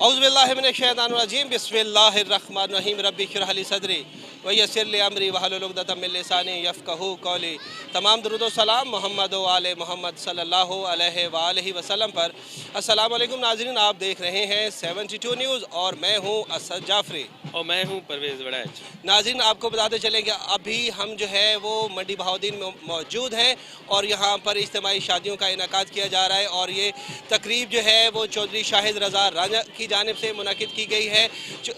औज़ुबिल्लाहिमिनश्शैतानिर्रजीम बिस्मिल्लाहिर्रहमानिर्रहीम रब्बि इश्रह ली सदरी व यस्सिर ली अमरी वहलुल उक़दतम मिन लिसानी यफ़क़हू क़ौली। तमाम दुरूद व सलाम मोहम्मद व आले मोहम्मद सल्लल्लाहु अलैहि वसल्लम पर। अस्सलाम वालेकुम नाज़रीन, आप देख रहे हैं 72 न्यूज़ और मैं हूँ असद जाफरी और मैं हूँ परवेज़ वड़ैच। नाज़रीन, आपको बताते चलें कि अभी हम जो है वो मंडी बहाउद्दीन में मौजूद हैं और यहाँ पर इज्तिमाई शादियों का इनेकाद किया जा रहा है और ये तकरीब जो है वो चौधरी शाहिद रज़ा रांझा की जानिब से मुनक़िद की गई है।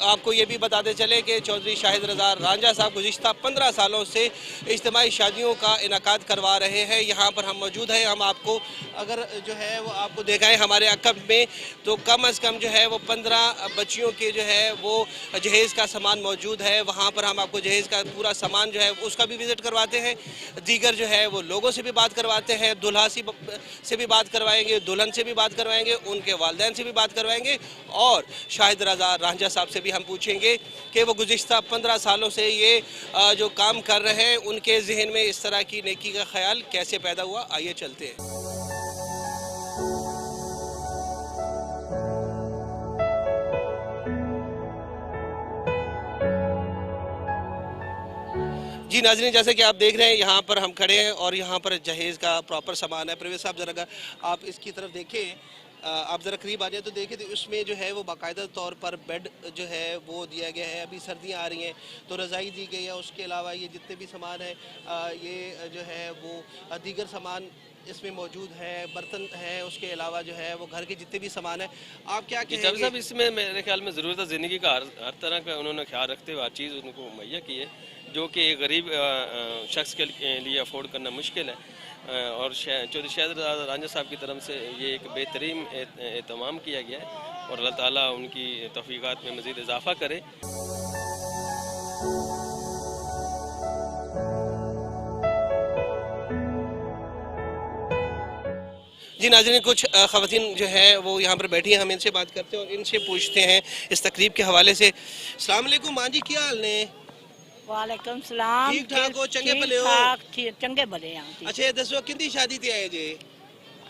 आपको ये भी बताते चले कि चौधरी शाहिद रज़ा रांझा साहब गुज़िश्ता 15 सालों से इज्तिमाई शादियों का इनेकाद करवा रहे हैं। यहाँ पर हम मौजूद हैं। हम आपको अगर जो है वो आपको दिखाएँ हमारे अकब में तो कम अज़ कम जो है वो 15 बच्चियों के जो है वो जहेज़ का सामान मौजूद है। वहाँ पर हम आपको जहेज़ का पूरा सामान जो है उसका भी विज़िट करवाते हैं। दीगर जो है वो लोगों से भी बात करवाते हैं, दुल्हा से भी बात करवाएंगे, दुल्हन से भी बात करवाएंगे, उनके वालिदैन से भी बात करवाएंगे और शाहिद रज़ा रांझा साहब से भी हम पूछेंगे कि वो गुज़िश्ता 15 सालों से ये जो काम कर रहे हैं उनके जहन में इस तरह की नेकी का ख्याल कैसे पैदा हुआ। आइए चलते हैं। जी नाज़रीन, जैसे कि आप देख रहे हैं यहाँ पर हम खड़े हैं और यहाँ पर जहेज़ का प्रॉपर सामान है। परवेज़ साहब ज़रा आप इसकी तरफ देखें, आप ज़रा करीब आ जाए तो देखें तो उसमें जो है वो बाकायदा तौर पर बेड जो है वो दिया गया है। अभी सर्दियाँ आ रही हैं तो रज़ाई दी गई है। उसके अलावा ये जितने भी सामान है ये जो है वो दीगर सामान इसमें मौजूद है, बर्तन है, उसके अलावा जो है वो घर के जितने भी सामान है। आप क्या कहेंगे? सब इसमें मेरे ख्याल में ज़रूरत ज़िंदगी का हर तरह का उन्होंने ख्याल रखते हुए हर चीज़ उनको मुहैया की है, जो कि एक गरीब शख्स के लिए अफोर्ड करना मुश्किल है। और चौधरी शाहिद रज़ा रांझा साहब की तरफ से ये एक बेहतरीन एहतमाम किया गया है और अल्लाह ताला उनकी तौफ़ीक़ात में मज़ीद इजाफ़ा करे। जी नाज़रीन, कुछ ख़वातीन जो है वो यहाँ पर बैठी हैं, हम इनसे बात करते हैं और इनसे पूछते हैं इस तकरीब के हवाले से। अस्सलाम वालेकुम मां जी, क्या हाल ने? वालेकुम सलाम। ठीक ठाक हो? चंगे भले हो? ठीक चंगे भले हाँ। अच्छा ये दसो किंदी शादी ते आए जे?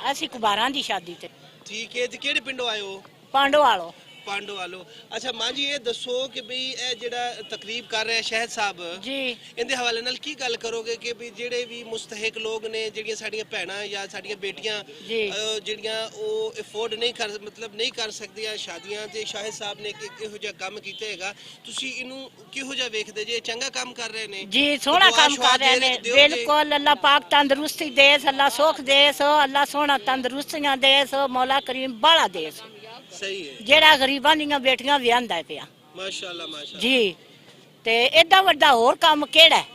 असी कुबारां दी शादी ते। ठीक है, केड़े पिंडों आए हो? पांडो वालो। पांडो वालो। अच्छा मां जी ये दसो कि भी ए जेड़ा तकरीब कर रहे हैं शाहिद साहब जी, इनके हवाले नाल की गल करोगे कि भी जेड़े भी मुस्तहिक लोग ने, जेड़ियां साडियां भैणां या साडियां बेटियां जी। जेड़ियां ओ अफोर्ड नहीं कर मतलब नहीं कर सकदियां शादियां ते शाहिद साहब ने किहो जिहा काम कीता हैगा, तुसी इनू किहो जिहा वेखदे जे? चंगा काम कर रहे ने जी सोना दुआ काम शुआ कर रहे ने, दिओ जे? बिल्कुल। अल्लाह पाक तंदुरुस्ती देस, अल्लाह सुख देस, अल्लाह सोना तंदुरुस्तियां देस, मौला करीम बड़ा देस। सही है, जेड़ा गरीबां दियां बेटियां विआंदा है पिया माशाअल्लाह माशाअल्लाह। जी। ते एडा वड्डा होर काम केड़ा है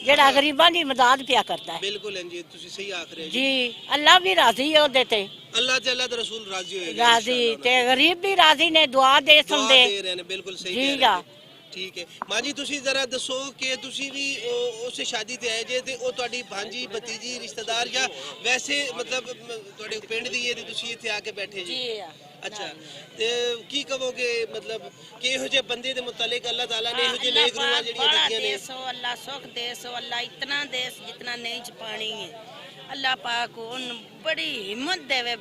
जेड़ा गरीबां दी मदद पिया करता है? बिल्कुल हैं जी, तुसी सही आख रहे हो जी। अल्लाह भी राजी है ओदे ते, अल्लाह ते अल्लाह दे रसूल राजी होएगा राजी इंशाअल्लाह। ते गरीब भी राजी ने, दुआ दे दुआ संदे। दे रहे ने, बिल्कुल सही जी कह रहे जा। हैं। ठीक है मां जी, तुसी जरा दसो कि तुसी भी उस शादी ते आए जे ते ओ तुहाडी भांजी भतीजी रिश्तेदार या वैसे मतलब तुहाडे पिंड दी है ते तुसी इत्थे आके बैठे जी? अच्छा ते की कहोगे मतलब किहो जे बंदे दे मुतालिक अल्लाह ताला ने इहो जे नेक रूहां जेहड़ियां दित्तियां ने? अल्लाह सुख देस, अल्लाह इतना देस जितना नहीं छपानी है। अल्लाह पाक उन बड़ी हिम्मत देवे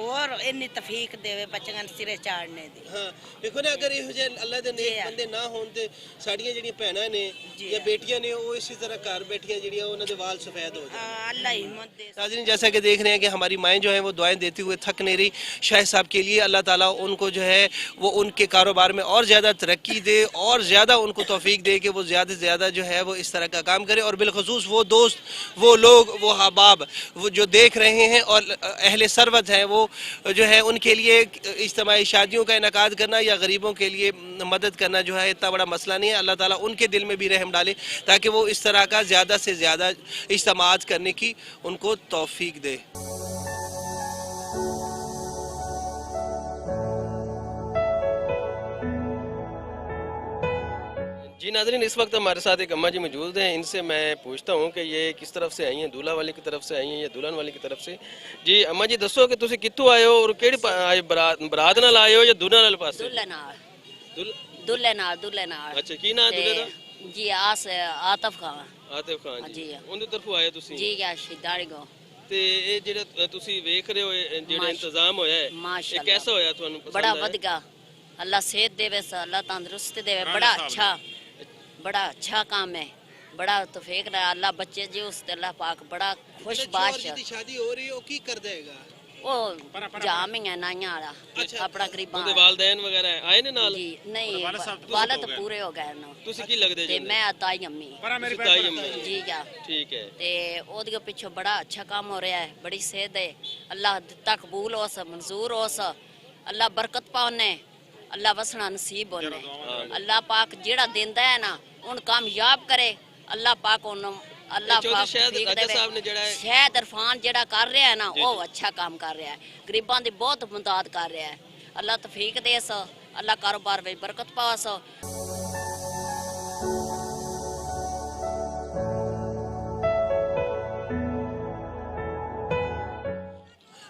और इन्नी तफीक देवे बच्चन सिरे चाड़ने दी। हाँ देखो ना, अगर इहो जे अल्लाह दे नेक जी। बंदे ना होन ते साडियां जेहड़ियां भैणां ने जी। या बेटियां ने वो इसी तरह घर बैठियां जेहड़ियां उन्हां दे वाल सफेद हो जाए। अल्लाह हिम्मत दे। नाज़रीन, जैसा कि देख रहे हैं कि हमारी माएँ जो हैं वो दुआएं देती हुए थक नहीं रही शाहिद साहब के लिए। अल्लाह ताला उनको जो है वो उनके कारोबार में और ज़्यादा तरक्की दे और ज़्यादा उनको तौफीक दे कि वो ज़्यादा से ज़्यादा जो है वो इस तरह का काम करे और बिलखसूस वो दोस्त, वो लोग, वो हबाब वो जो देख रहे हैं और अहले सरवत हैं वो जो है उनके लिए इज्तिमाई शादियों का इनेकाद करना या गरीबों के लिए मदद करना जो है इतना बड़ा मसला नहीं है। अल्लाह ताला उनके दिल में भी रहम डाले ताकि वो इस तरह का ज़्यादा से ज़्यादा इज्तिमात करने की उनको तौफीक दे। जी नाज़रीन, इस वक्त हमारे साथ एक अम्मा जी मौजूद हैं। इनसे मैं पूछता हूँ कि ये किस तरफ से आई हैं, दूल्हा वाले की तरफ से आई हैं या दुल्हन वाले की तरफ से? जी अम्मा जी दसो कि तुसी कित्थों आए हो और केड़ी बरात नाल आए हो या दूल्हा वाले पासे? दुल्हे नाल दुल दुल्हे नाल। अच्छा की नाम दूल्हे दा? जी आतिफ खान। आतिफ खान जी। जी। उनदी तरफों आए तुसी? जी क्या शिदाड़ी गो। ते ये जेड़ा तुसी वेख रहे हो जेड़ा माश- इंतजाम होया है ये माशाअल्लाह। कैसा होया तुहानू पसंद बड़ा आया? वधिया। अल्लाह सेहत देवे स, अल्लाह तंदुरुस्ती देवे। बड़ा अच्छा काम है, बड़ा तौफीक है अल्लाह बच्चे जी उस अल्लाह पाक बड़ा खुशबाश चौर जी दी शादी हो रही है वो की कर देगा वो जाम ही है नाइया वाला अपना गरीबां ਉਹਦੇ ਵਾਲਦੈਨ ਵਗੈਰਾ ਆਏ ਨੇ ਨਾਲ? जी नहीं वाला तो पूरे हो गए ना ਤੁਸੀਂ ਕੀ ਲੱਗਦੇ ते ਜੀ? मैं ताई अम्मी ਤੁਸੀਂ ਤਾਈ ਅੰਮੀ। जी जा ਠੀਕ ਹੈ। ते ओदे पिछे बड़ा अच्छा काम हो रहा है, बड़ी सेहत है। अल्लाह दिता कबूल हो स, मंजूर हो स, अल्लाह बरकत पाउने, अल्लाह वसना नसीब होने। अल्लाह पाक जेड़ा देंदा है ना उन कामयाब करे। अल्लाह पाक उन अल्लाह पाक शायद तौफीक राजा देवे। साहब ने जेड़ा है शायद इरफान जेड़ा कर रहा है ना वो अच्छा काम कर रहा है, गरीबां दी बहुत मदद कर रहा है। अल्लाह तौफीक दे स, अल्लाह कारोबार में बरकत पावा स।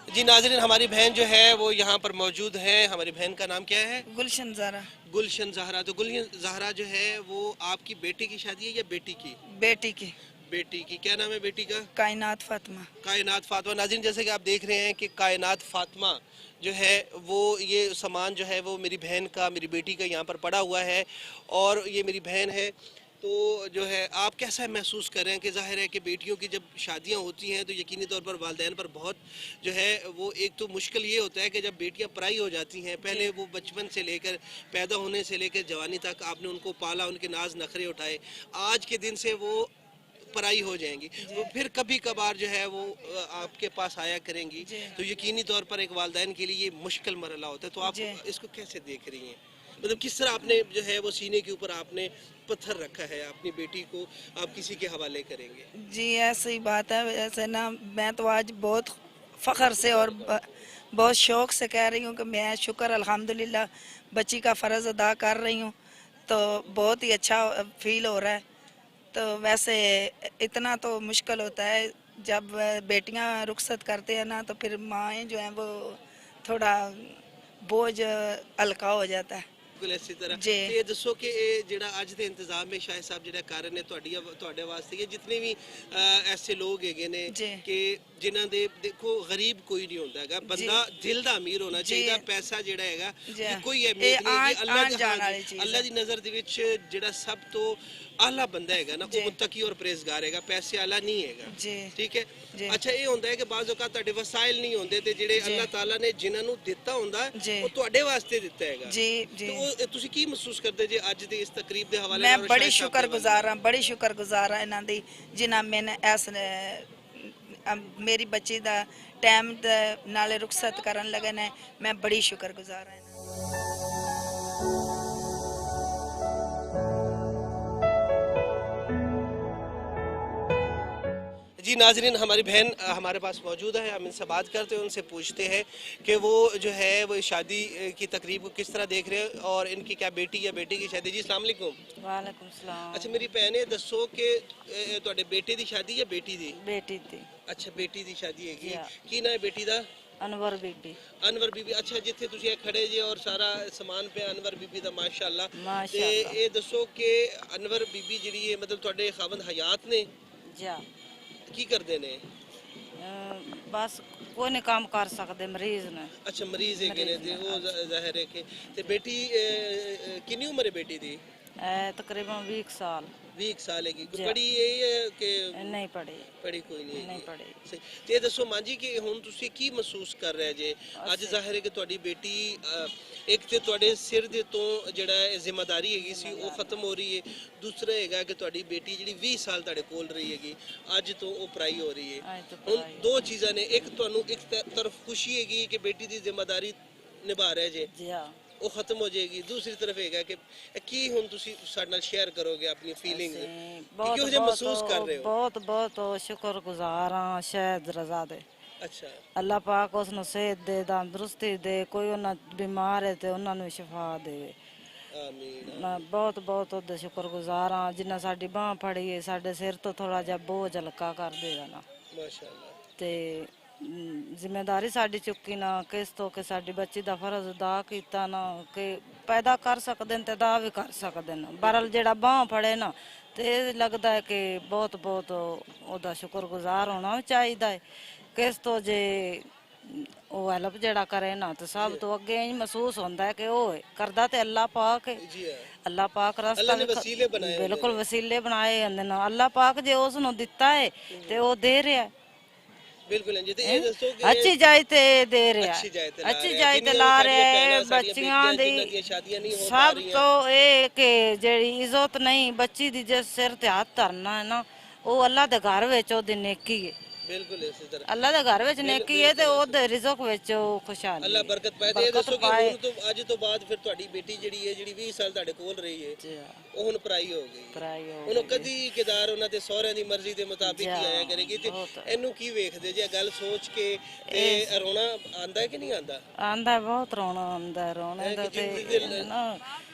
जी नाज़रीन, हमारी बहन जो है वो यहाँ पर मौजूद है। हमारी बहन का नाम क्या है? गुलशन ज़ारा। गुलशन ज़हरा। तो गुलशन ज़हरा जो है वो आपकी बेटे की शादी है या बेटी की? बेटी की। बेटी की। क्या नाम है बेटी का? कायनात फातिमा। कायनात फातिमा। नाज़रीन, जैसे कि आप देख रहे हैं कि कायनात फातिमा जो है वो ये सामान जो है वो मेरी बहन का, मेरी बेटी का यहाँ पर पड़ा हुआ है और ये मेरी बहन है। तो जो है आप कैसा महसूस कर रहे हैं कि ज़ाहिर है कि बेटियों की जब शादियां होती हैं तो यकीनी तौर पर वालिदैन पर बहुत जो है वो एक तो मुश्किल ये होता है कि जब बेटियां पराई हो जाती हैं, पहले वो बचपन से लेकर पैदा होने से लेकर जवानी तक आपने उनको पाला, उनके नाज नखरे उठाए, आज के दिन से वो पराई हो जाएंगी, तो फिर कभी कभार जो है वो आपके पास आया करेंगी, तो यकीनी तौर पर एक वालिदैन के लिए ये मुश्किल मरला होता है। तो आप इसको कैसे देख रही हैं? मतलब किस तरह आपने जो है वो सीने के ऊपर आपने पत्थर रखा है, अपनी बेटी को आप किसी के हवाले करेंगे? जी ऐसी बात है। ऐसे ना मैं तो आज बहुत फ़ख्र से और बहुत शौक़ से कह रही हूँ कि मैं शुक्र अल्हम्दुलिल्लाह बच्ची का फ़र्ज़ अदा कर रही हूँ, तो बहुत ही अच्छा फील हो रहा है। तो वैसे इतना तो मुश्किल होता है जब बेटियाँ रुखसत करते हैं ना, तो फिर माएँ जो हैं वो थोड़ा बोझ हल्का हो जाता है। बिल्कुल इसी तरह। जी। ਤੇ ਇਹ ਦੱਸੋ ਕਿ ਇਹ ਜਿਹੜਾ ਅੱਜ ਦੇ ਇੰਤਜ਼ਾਮ ਵਿੱਚ ਸ਼ਾਹਿਦ ਸਾਹਿਬ ਜਿਹੜਾ ਕਰ ਰਹੇ ਨੇ ਤੁਹਾਡੇ ਵਾਸਤੇ, ਇਹ ਜਿੰਨੇ ਵੀ ਐਸੇ ਲੋਕ ਹੈਗੇ ਨੇ ਜੀ। ਕਿ ਜਿਨ੍ਹਾਂ ਦੇ ਦੇਖੋ ਗਰੀਬ ਕੋਈ ਨਹੀਂ ਹੁੰਦਾ ਹੈਗਾ, ਬੰਦਾ ਦਿਲ ਦਾ ਅਮੀਰ ਹੋਣਾ ਚਾਹੀਦਾ, ਪੈਸਾ ਜਿਹੜਾ ਹੈਗਾ ਜੀ। ਇਹ ਕੋਈ ਅਹਿਮੀਅਤ ਨਹੀਂ ਹੈਗੀ। ਆਉਣ ਜਾਣ ਵਾਲੀ ਚੀਜ਼ ਅੱਲਾ ਦੀ ਨਜ਼ਰ ਦੇ ਵਿੱਚ ਜਿਹੜਾ ਸਭ ਤੋਂ ਆਲਾ ਬੰਦਾ ਹੈਗਾ ਨਾ ਉਹ ਮੁੱਤਕੀ ਔਰ ਪਰਹੇਜ਼ਗਾਰ ਹੈਗਾ, ਪੈਸੇ ਵਾਲਾ ਨਹੀਂ ਹੈਗਾ। जी ਠੀਕ ਹੈ। ਜੀ। ਅੱਛਾ, ਇਹ ਹੁੰਦਾ ਹੈ ਕਿ ਬਾਜ਼ ਔਕਾਤ ਤੁਹਾਡੇ ਵਸਾਇਲ ਨਹੀਂ ਹੁੰਦੇ ਤੇ ਜਿਹੜੇ ਅੱਲਾਹ ਤਾਲਾ ਨੇ ਜਿਨ੍ਹਾਂ ਨੂੰ ਦਿੱਤਾ ਹੁੰਦਾ ਜੀ। ਉਹ ਤੁਹਾਡੇ ਵਾਸਤੇ ਦਿੱਤਾ ਹੈਗਾ। जी जी तो वो ਤੁਸੀਂ ਕੀ ਮਹਿਸੂਸ ਕਰਦੇ ਜੇ ਅੱਜ ਦੇ ਇਸ ਤਕਰੀਬ ਦੇ ਹਵਾਲੇ मैं ਨਾਲ? बड़ी शुक्रगुजार हाँ, बड़ी शुक्रगुजार हाँ इन्हों दी जिन्हें मैंने इस मेरी बच्ची का टाइम नाले रुखसत करन लगे ने। मैं बड़ी शुक्रगुजार हाँ। जी नाजरीन, हमारी बहन हमारे पास मौजूद है, हम इनसे बात करते हैं, उनसे पूछते हैं कि वो जो है वो शादी की तकरीब को किस तरह देख रहे हैं और इनकी क्या बेटी या बेटे की शादी। जी अस्सलाम वालेकुम। वालेकुम सलाम। अच्छा मेरी भैने दसो कि ਤੁਹਾਡੇ बेटे की शादी या बेटी दी? बेटी थी अच्छा बेटी ਦੀ शादी ਹੈਗੀ। Yeah. ਕੀ ਨਾਂ ਹੈ बेटी ਦਾ? अनवर बीबी। ਅਨਵਰ ਬੀਬੀ। ਅੱਛਾ, ਜਿੱਥੇ ਤੁਸੀਂ ਇਹ ਖੜੇ ਜੇ ਔਰ ਸਾਰਾ ਸਮਾਨ ਪਿਆ ਅਨਵਰ ਬੀਬੀ ਦਾ ਮਾਸ਼ਾਅੱਲਾ। ਤੇ माशाअल्लाह। ਇਹ ਦੱਸੋ ਕਿ ਅਨਵਰ ਬੀਬੀ ਜਿਹੜੀ ਹੈ ਮਤਲਬ ਤੁਹਾਡੇ ਖਾਵੰਦ ਹਯਾਤ ਨੇ, जा ਕੀ ਕਰਦੇ ਨੇ? बस कोई नहीं काम कर सकते मरीज ने। ਅੱਛਾ ਮਰੀਜ਼ ਹੈਗੇ ਨੇ ਤੇ ਉਹ ਜ਼ਾਹਿਰ ਹੈ ਕਿ ਤੇ ਬੇਟੀ ਕਿੰਨੀ ਉਮਰ ਹੈ बेटी ਦੀ? तकरीबन 20 साल। 20 ਸਾਲ ਹੈਗੀ। ਜੀ। ਬੜੀ ਇਹ ਹੈ ਕਿ नहीं पढ़ी। ਪੜੀ ਕੋਈ ਨਹੀਂ नहीं ਹੈਗੀ। पढ़ी। ਸਹੀ। ਤੇ ਇਹ ਦੱਸੋ ਮਾਂ ਜੀ ਕਿ ਹੁਣ ਤੁਸੀਂ ਕੀ ਮਹਿਸੂਸ ਕਰ ਰਹੇ ਜੇ ਅੱਜ? ਜ਼ਾਹਿਰ ਹੈ ਕਿ ਤੁਹਾਡੀ ਬੇਟੀ ਇੱਕ ਤੇ ਤੁਹਾਡੇ ਸਿਰ ਦੇ ਤੋਂ ਜਿਹੜਾ ਇਹ ਜ਼ਿੰਮੇਵਾਰੀ ਹੈਗੀ ਸੀ ਉਹ ਖਤਮ ਹੋ ਰਹੀ ਹੈ, ਦੂਸਰਾ ਹੈਗਾ ਕਿ ਤੁਹਾਡੀ ਬੇਟੀ ਜਿਹੜੀ 20 ਸਾਲ ਤੁਹਾਡੇ ਕੋਲ ਰਹੀ ਹੈਗੀ, ਅੱਜ ਤੋਂ ਉਹ ਪਰਾਈ ਹੋ ਰਹੀ ਹੈ। ਅੱਜ ਤੋਂ ਹੁਣ ਪਰਾਈ। ਦੋ ਚੀਜ਼ਾਂ ਨੇ, ਇੱਕ ਤੁਹਾਨੂੰ ਇੱਕ ਤਰਫ ਖੁਸ਼ੀ ਹੈਗੀ ਕਿ ਬੇਟੀ ਦੀ ਜ਼ਿੰਮੇਵਾਰੀ ਨਿਭਾ ਰਹੇ ਜੇ, जा ਉਹ ਖਤਮ ਹੋ ਜਾਏਗੀ, ਦੂਸਰੀ ਤਰਫ ਹੈਗਾ ਕਿ ਕੀ ਹੁਣ ਤੁਸੀਂ ਸਾਡੇ ਨਾਲ ਸ਼ੇਅਰ ਕਰੋਗੇ ਆਪਣੀ ਫੀਲਿੰਗਸ, बहुत ਕਿਹੋ ਜਿਹਾ ਮਹਿਸੂਸ ਕਰ ਰਹੇ ਹੋ? बहुत बहुत शुक्रगुजार हाँ शायद रजा दे। ਅੱਛਾ अल्लाह पाक उसनों सेहत दे, तंदुरुस्ती दे, कोई उन्हें बीमार है तो उन्होंने शिफा दे। ਆਮੀਨ। मैं बहुत बहुत ਉਹਦੇ शुक्रगुजार हाँ जिन्ना साडी बांह फड़ी है, साडे सिर तो थोड़ा जिहा बोझ हल्का कर देगा ना। ਮਾਸ਼ਾਅੱਲਾ। ਤੇ ਜ਼ਿੰਮੇਵਾਰੀ ਸਾਡੀ ਚੁੱਕੀ ਨਾ ਕਿਸ ਤੋਂ ਕਿ ਸਾਡੀ ਬੱਚੀ ਦਾ ਫਰਜ਼ ਅਦਾ ਕੀਤਾ ਨਾ ਕਿ ਪੈਦਾ ਕਰ ਸਕਦੇ ਨੇ ਤੇ ਦਾ ਵੀ ਕਰ ਸਕਦੇ ਨੇ। ਬਰਲ ਜਿਹੜਾ ਬਾਂਹ ਫੜੇ ਨਾ ਤੇ ਇਹ ਲੱਗਦਾ ਹੈ ਕਿ ਬਹੁਤ ਬਹੁਤ ਉਹਦਾ ਸ਼ੁਕਰਗੁਜ਼ਾਰ ਹੋਣਾ ਚਾਹੀਦਾ ਹੈ। ਕਿਸ ਤੋਂ ਜੇ ਉਹ ਹੈਲਪ ਜਿਹੜਾ ਕਰੇ ਨਾ ਤੇ ਸਭ ਤੋਂ ਅੱਗੇ ਇੰਜ ਮਹਿਸੂਸ ਹੁੰਦਾ ਹੈ ਕਿ ਉਹ ਕਰਦਾ ਤੇ ਅੱਲਾਹ ਪਾਕ ਹੈ। ਜੀ ਹਾਂ, ਅੱਲਾਹ ਪਾਕ ਰਸਤਾ ਅੱਲਾਹ ਨੇ ਵਸੀਲੇ ਬਣਾਏ ਹੁੰਦੇ ਬਿਲਕੁਲ ਵਸੀਲੇ ਬਣਾਏ ਹੁੰਦੇ ਨੇ। ਅੱਲਾਹ ਪਾਕ ਜੇ ਉਸ ਨੂੰ ਦਿੱਤਾ ਹੈ ਤੇ ਉਹ ਦੇ ਰਿਹਾ ਹੈ। ਬਿਲਕੁਲ ਜੀ। ਤੇ ਇਹ ਦੱਸੋ ਕਿ ਅੱਛੀ ਜਾਇ ਤੇ ਦੇ ਰਿਹਾ ਅੱਛੀ ਜਾਇ ਤੇ ਲਾ ਅੱਛੀ ਰਿਹਾ, ਜਾਇ ਤੇ ਜਿੰਨੀਆਂ ਲਾ ਸਾਡੀਆਂ ਰਿਹਾ ਭੈਣਾਂ, ਹੈ। ਸਾਡੀਆਂ ਬੱਚੀਆਂ ਬੇਟੀਆਂ ਜਿਨ੍ਹਾਂ ਦੀ ਦੀਆਂ ਸ਼ਾਦੀਆਂ ਨਹੀਂ ਹੋ ਪਾ ਸਭ ਰਹੀਆਂ, ਤੋਂ ਇਹ ਕਿ ਜਿਹੜੀ ਇੱਜ਼ਤ ਨਹੀਂ ਬੱਚੀ ਦੀ ਜਿਸ ਸਿਰ ਤੇ ਹੱਥ ਧਰਨਾ ਹੈ ਨਾ, ਉਹ ਅੱਲਾਹ ਦੇ ਘਰ ਵਿੱਚ ਉਹਦੀ ਨੇਕੀ ਹੈ। ਬਿਲਕੁਲ ਇਸੇ ਤਰ੍ਹਾਂ ਅੱਲਾਹ ਦੇ ਘਰ ਵਿੱਚ ਨੇਕੀ ਹੈ ਤੇ ਉਹਦੇ ਰਿਜ਼ਕ ਵਿੱਚ ਉਹ ਖੁਸ਼ਹਾਲੀ ਅੱਲਾਹ ਹੈ। ਬਰਕਤ ਪਾਏ। ਤੇ ਇਹ ਦੱਸੋ ਕਿ ਹੁਣ ਤੋਂ ਅੱਜ ਤੋਂ ਬਾਅਦ ਫਿਰ ਤੁਹਾਡੀ ਬੇਟੀ ਜਿਹੜੀ ਹੈ, ਜਿਹੜੀ 20 ਸਾਲ ਤੁਹਾਡੇ ਕੋਲ ਰਹੀ ਹੈ, ਉਹ ਹੁਣ ਪਰਾਈ ਹੋ ਗਈ, ਉਹਨੂੰ ਕਦੀ ਕਿਦਾਰ ਉਹਨਾਂ ਦੇ ਸਹੁਰਿਆਂ ਦੀ ਮਰਜ਼ੀ ਦੇ ਮੁਤਾਬਿਕ ਹੀ ਆਇਆ ਕਰੇਗੀ। ਤੇ ਇਹਨੂੰ ਕੀ ਵੇਖਦੇ ਜੇ ਗੱਲ ਸੋਚ ਕੇ ਤੇ ਰੋਣਾ ਆਂਦਾ ਕਿ ਨਹੀਂ ਆਂਦਾ? ਆਂਦਾ ਬਹੁਤ ਰੋਣਾ ਆਂਦਾ। ਰੋਣੇ ਦਾ ਤੇ ਨਾ